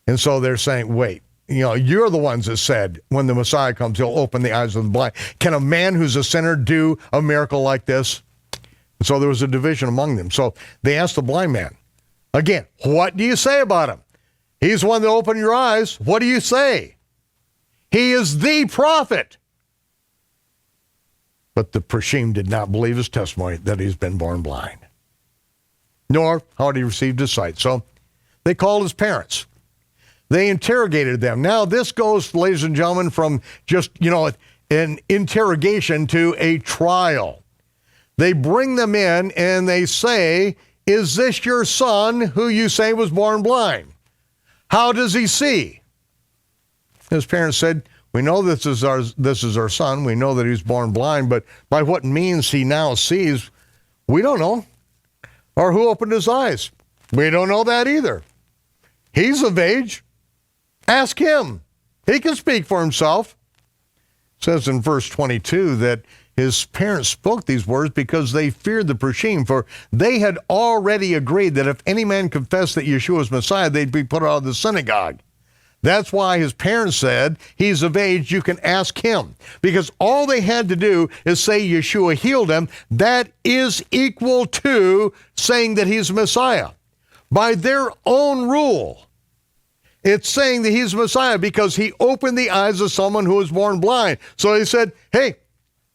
And so they're saying, wait, you're the ones that said when the Messiah comes, he'll open the eyes of the blind. Can a man who's a sinner do a miracle like this? And so there was a division among them. So they asked the blind man, again, what do you say about him? He's the one that opened your eyes. What do you say? He is the prophet. But the Pershim did not believe his testimony that he's been born blind, nor how he received his sight. So they called his parents. They interrogated them. Now this goes, ladies and gentlemen, from just, an interrogation to a trial. They bring them in and they say, is this your son who you say was born blind? How does he see? His parents said, we know this is our son. We know that he was born blind, but by what means he now sees, we don't know. Or who opened his eyes? We don't know that either. He's of age. Ask him. He can speak for himself. It says in verse 22 that his parents spoke these words because they feared the Pershim, for they had already agreed that if any man confessed that Yeshua was Messiah, they'd be put out of the synagogue. That's why his parents said, he's of age, you can ask him. Because all they had to do is say Yeshua healed him. That is equal to saying that he's Messiah. By their own rule, it's saying that he's Messiah because he opened the eyes of someone who was born blind. So they said, hey,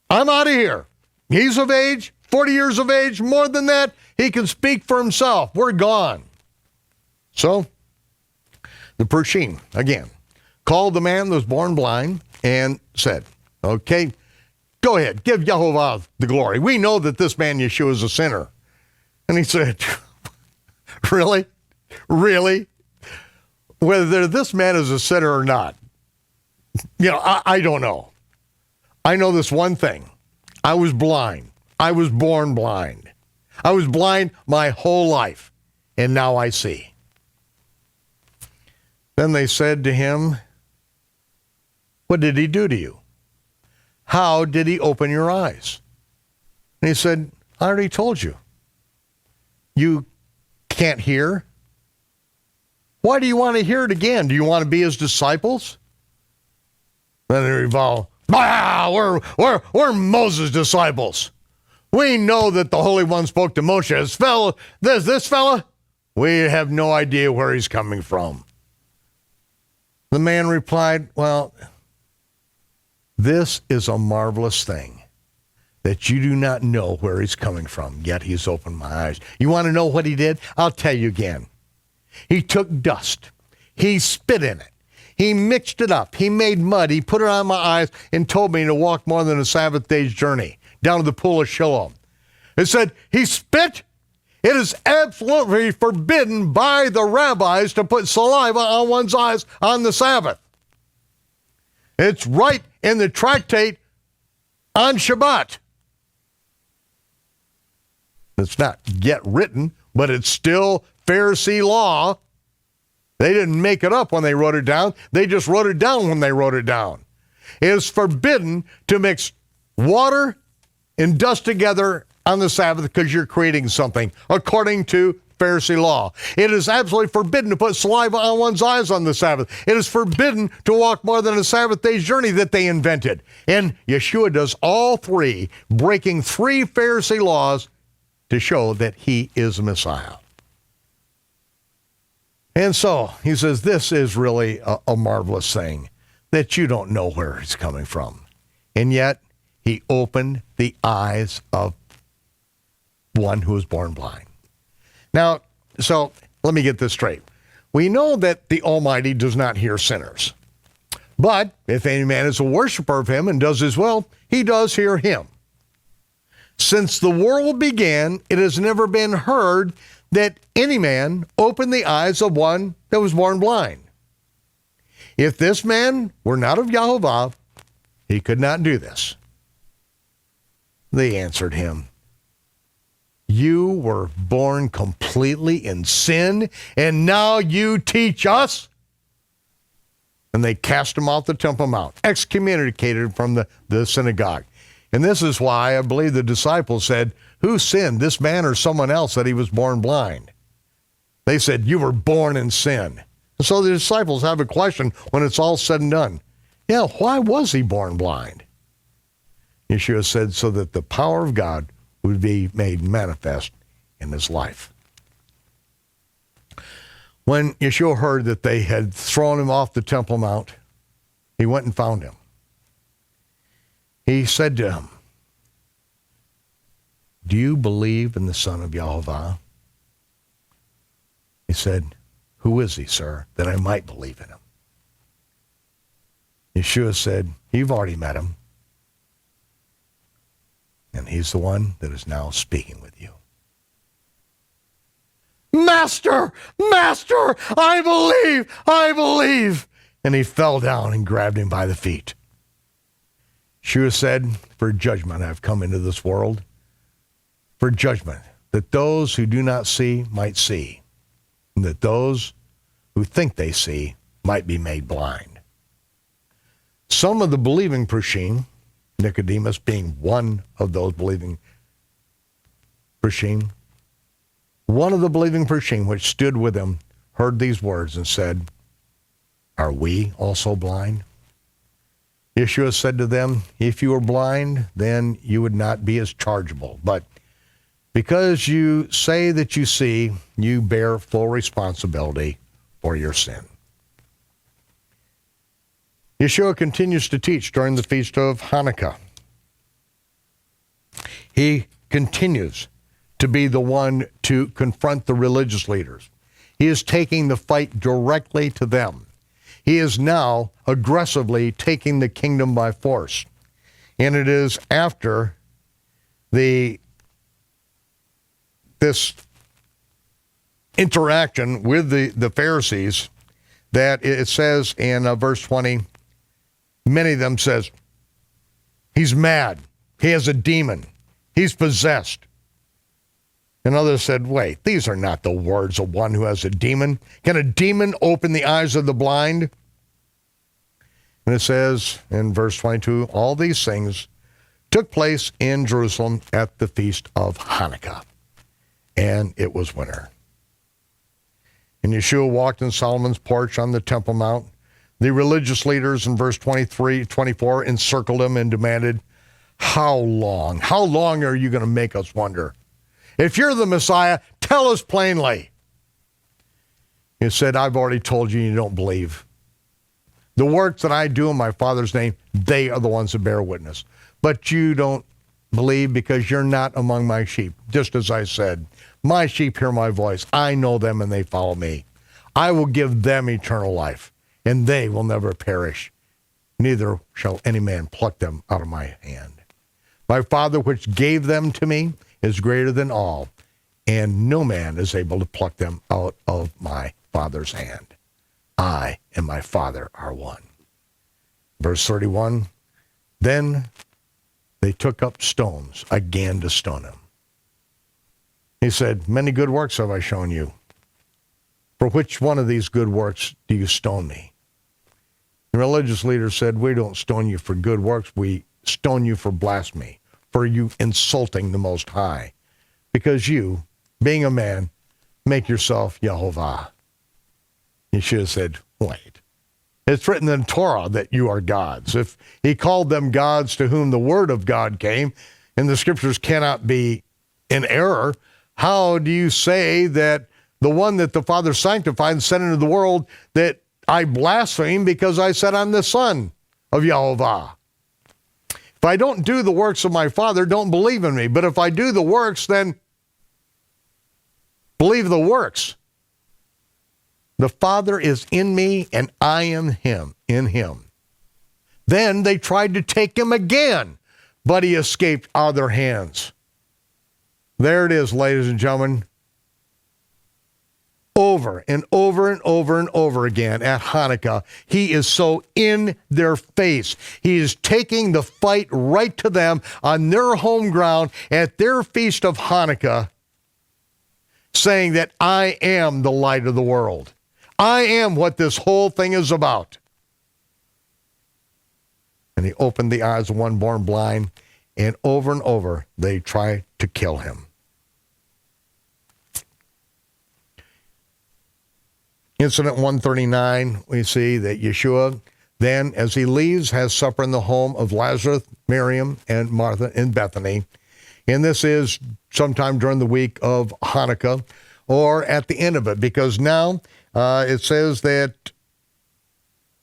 I'm out of here. He's of age, 40 years of age, more than that. He can speak for himself. We're gone. So the Pershim, again, called the man that was born blind and said, okay, go ahead, give Yahovah the glory. We know that this man Yeshua is a sinner. And he said, really? Really? Whether this man is a sinner or not, I don't know. I know this one thing. I was blind. I was born blind. I was blind my whole life, and now I see. Then they said to him, what did he do to you? How did he open your eyes? And he said, I already told you. You can't hear? Why do you want to hear it again? Do you want to be his disciples? Then they revolve, we're Moses' disciples. We know that the Holy One spoke to Moshe. This fella, we have no idea where he's coming from. The man replied, well, this is a marvelous thing, that you do not know where he's coming from, yet he's opened my eyes. You want to know what he did? I'll tell you again. He took dust. He spit in it. He mixed it up. He made mud. He put it on my eyes and told me to walk more than a Sabbath day's journey down to the pool of Siloam. It said, he spit. It is absolutely forbidden by the rabbis to put saliva on one's eyes on the Sabbath. It's right in the tractate on Shabbat. It's not yet written, but it's still Pharisee law. They didn't make it up when they wrote it down. They just wrote it down when they wrote it down. It is forbidden to mix water and dust together on the Sabbath because you're creating something, according to Pharisee law. It is absolutely forbidden to put saliva on one's eyes on the Sabbath. It is forbidden to walk more than a Sabbath day's journey that they invented. And Yeshua does all three, breaking three Pharisee laws to show that he is Messiah. And so he says, this is really a marvelous thing, that you don't know where he's coming from. And yet he opened the eyes of one who was born blind. Now, so let me get this straight. We know that the Almighty does not hear sinners. But if any man is a worshiper of him and does his will, he does hear him. Since the world began, it has never been heard that any man opened the eyes of one that was born blind. If this man were not of Yahovah, he could not do this. They answered him, you were born completely in sin, and now you teach us? And they cast him off the Temple Mount, excommunicated from the synagogue. And this is why I believe the disciples said, who sinned, this man or someone else, that he was born blind? They said, you were born in sin. And so the disciples have a question when it's all said and done. Yeah, why was he born blind? Yeshua said, so that the power of God would be made manifest in his life. When Yeshua heard that they had thrown him off the Temple Mount, he went and found him. He said to him, do you believe in the Son of Yahovah? He said, who is he, sir, that I might believe in him? Yeshua said, you've already met him. And he's the one that is now speaking with you. Master, Master, I believe. And he fell down and grabbed him by the feet. Yeshua said, for judgment I have come into this world, for judgment, that those who do not see might see, and that those who think they see might be made blind. Some of the believing Prushim, Nicodemus being one of those believing Prushim, one of the believing Prushim which stood with him, heard these words and said, are we also blind? Yeshua said to them, if you were blind, then you would not be as chargeable. But because you say that you see, you bear full responsibility for your sin. Yeshua continues to teach during the feast of Hanukkah. He continues to be the one to confront the religious leaders. He is taking the fight directly to them. He is now aggressively taking the kingdom by force. And it is after this interaction with the Pharisees that it says in verse 20, many of them says, he's mad. He has a demon. He's possessed. And others said, wait, these are not the words of one who has a demon. Can a demon open the eyes of the blind? And it says in verse 22, all these things took place in Jerusalem at the feast of Hanukkah. And it was winter. And Yeshua walked in Solomon's porch on the Temple Mount. The religious leaders in verse 24 encircled him and demanded, how long? How long are you going to make us wonder? If you're the Messiah, tell us plainly. He said, I've already told you, you don't believe. The works that I do in my Father's name, they are the ones that bear witness. But you don't believe because you're not among my sheep. Just as I said, my sheep hear my voice. I know them and they follow me. I will give them eternal life, and they will never perish. Neither shall any man pluck them out of my hand. My Father which gave them to me is greater than all, and no man is able to pluck them out of my Father's hand. I and my Father are one. Verse 31, then they took up stones again to stone him. He said, many good works have I shown you. For which one of these good works do you stone me? The religious leaders said, we don't stone you for good works, we stone you for blasphemy, for you insulting the Most High, because you, being a man, make yourself Yehovah. Yeshua said, wait. It's written in Torah that you are gods. If he called them gods to whom the word of God came, and the scriptures cannot be in error, how do you say that the one that the Father sanctified and sent into the world, that I blaspheme because I said I'm the son of Yehovah? If I don't do the works of my Father, don't believe in me. But if I do the works, then believe the works. The Father is in me, and I am in him. Then they tried to take him again, but he escaped out of their hands. There it is, ladies and gentlemen. Over and over and over and over again at Hanukkah, he is so in their face. He is taking the fight right to them on their home ground at their feast of Hanukkah, saying that I am the light of the world. I am what this whole thing is about. And he opened the eyes of one born blind, and over they try to kill him. Incident 139, we see that Yeshua then, as he leaves, has supper in the home of Lazarus, Miriam, and Martha in Bethany. And this is sometime during the week of Hanukkah, or at the end of it, because now it says that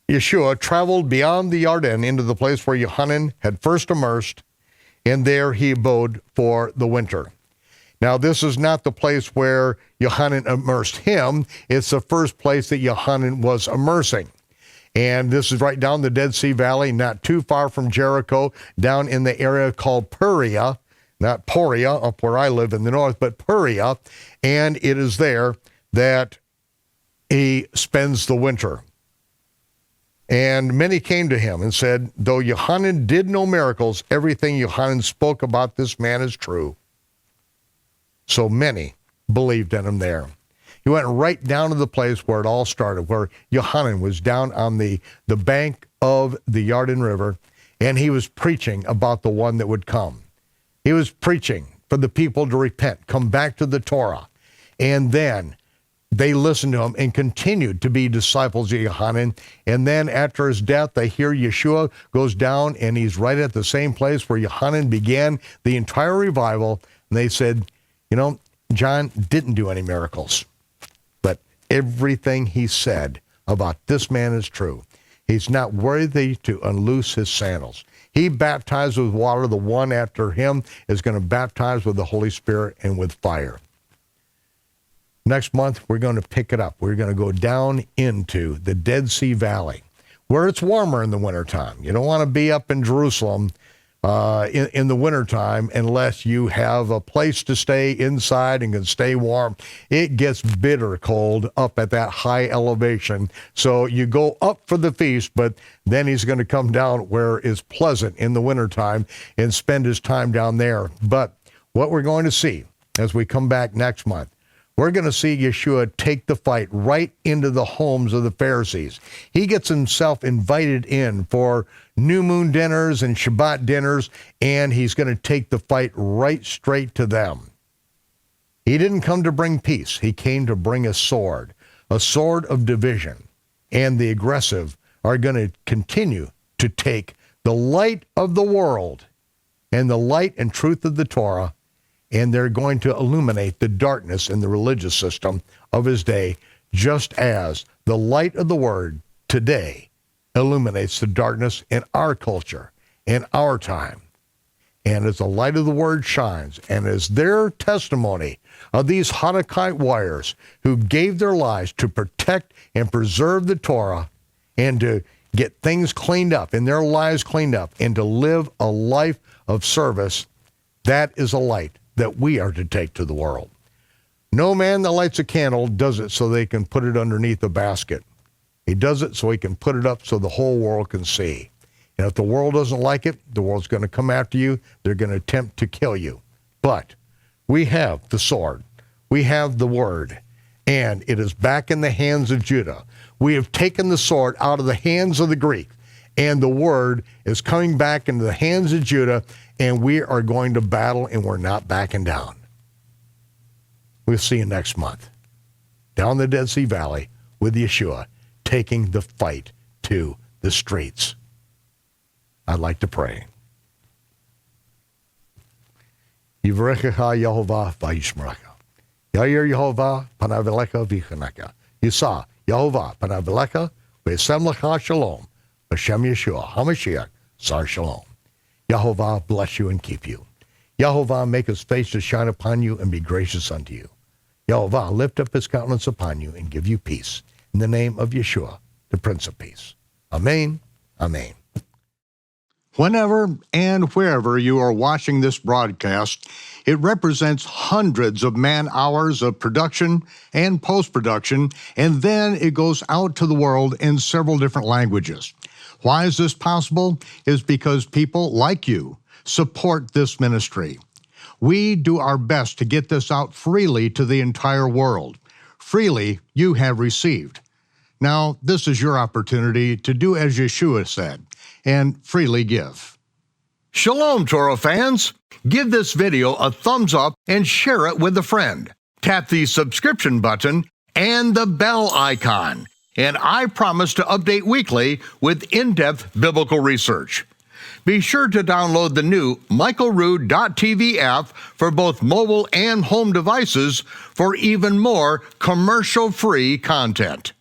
Yeshua traveled beyond the Jordan into the place where Yohanan had first immersed, and there he abode for the winter. Now, this is not the place where Yohanan immersed him. It's the first place that Yohanan was immersing. And this is right down the Dead Sea Valley, not too far from Jericho, down in the area called Perea, not Poria, up where I live in the north, but Perea. And it is there that he spends the winter. And many came to him and said, though Yohanan did no miracles, everything Yohanan spoke about this man is true. So many believed in him there. He went right down to the place where it all started, where Yohanan was down on the bank of the Jordan River, and he was preaching about the one that would come. He was preaching for the people to repent, come back to the Torah. And then they listened to him and continued to be disciples of Yohanan. And then after his death, they hear Yeshua goes down, and he's right at the same place where Yohanan began the entire revival. And they said, you know, John didn't do any miracles, but everything he said about this man is true. He's not worthy to unloose his sandals. He baptized with water. The one after him is going to baptize with the Holy Spirit and with fire. Next month, we're going to pick it up. We're going to go down into the Dead Sea Valley, where it's warmer in the wintertime. You don't want to be up in Jerusalem in the wintertime unless you have a place to stay inside and can stay warm. It gets bitter cold up at that high elevation. So you go up for the feast, but then he's going to come down where it's pleasant in the wintertime and spend his time down there. But what we're going to see as we come back next month, we're going to see Yeshua take the fight right into the homes of the Pharisees. He gets himself invited in for new moon dinners and Shabbat dinners, and he's going to take the fight right straight to them. He didn't come to bring peace. He came to bring a sword a sword of division. And the aggressive are going to continue to take the light of the world and the light and truth of the Torah, and they're going to illuminate the darkness in the religious system of his day, just as the light of the word today illuminates the darkness in our culture, in our time. And as the light of the word shines, and as their testimony of these Hanukkah warriors who gave their lives to protect and preserve the Torah and to get things cleaned up, and their lives cleaned up, and to live a life of service, that is a light that we are to take to the world. No man that lights a candle does it so they can put it underneath a basket. He does it so he can put it up so the whole world can see. And if the world doesn't like it, the world's going to come after you. They're going to attempt to kill you. But we have the sword. We have the word. And it is back in the hands of Judah. We have taken the sword out of the hands of the Greeks. And the word is coming back into the hands of Judah. And we are going to battle, and we're not backing down. We'll see you next month. Down the Dead Sea Valley with Yeshua, taking the fight to the streets. I'd like to pray. Yivrechecha Yehovah v'yishmerecha. Yair Yehovah panav elecha v'yichanecha. Yisa Yehovah panav elecha v'yasem lecha shalom. B'shem Yeshua HaMashiach Sar Shalom. Yehovah bless you and keep you. Yehovah make his face to shine upon you and be gracious unto you. Yehovah lift up his countenance upon you and give you peace. In the name of Yeshua, the Prince of Peace. Amen. Amen. Whenever and wherever you are watching this broadcast, it represents hundreds of man-hours of production and post-production, and then it goes out to the world in several different languages. Why is this possible? It's because people like you support this ministry. We do our best to get this out freely to the entire world. Freely you have received. Now, this is your opportunity to do as Yeshua said, and freely give. Shalom, Torah fans. Give this video a thumbs up and share it with a friend. Tap the subscription button and the bell icon. And I promise to update weekly with in-depth biblical research. Be sure to download the new michaelrood.tv app for both mobile and home devices for even more commercial-free content.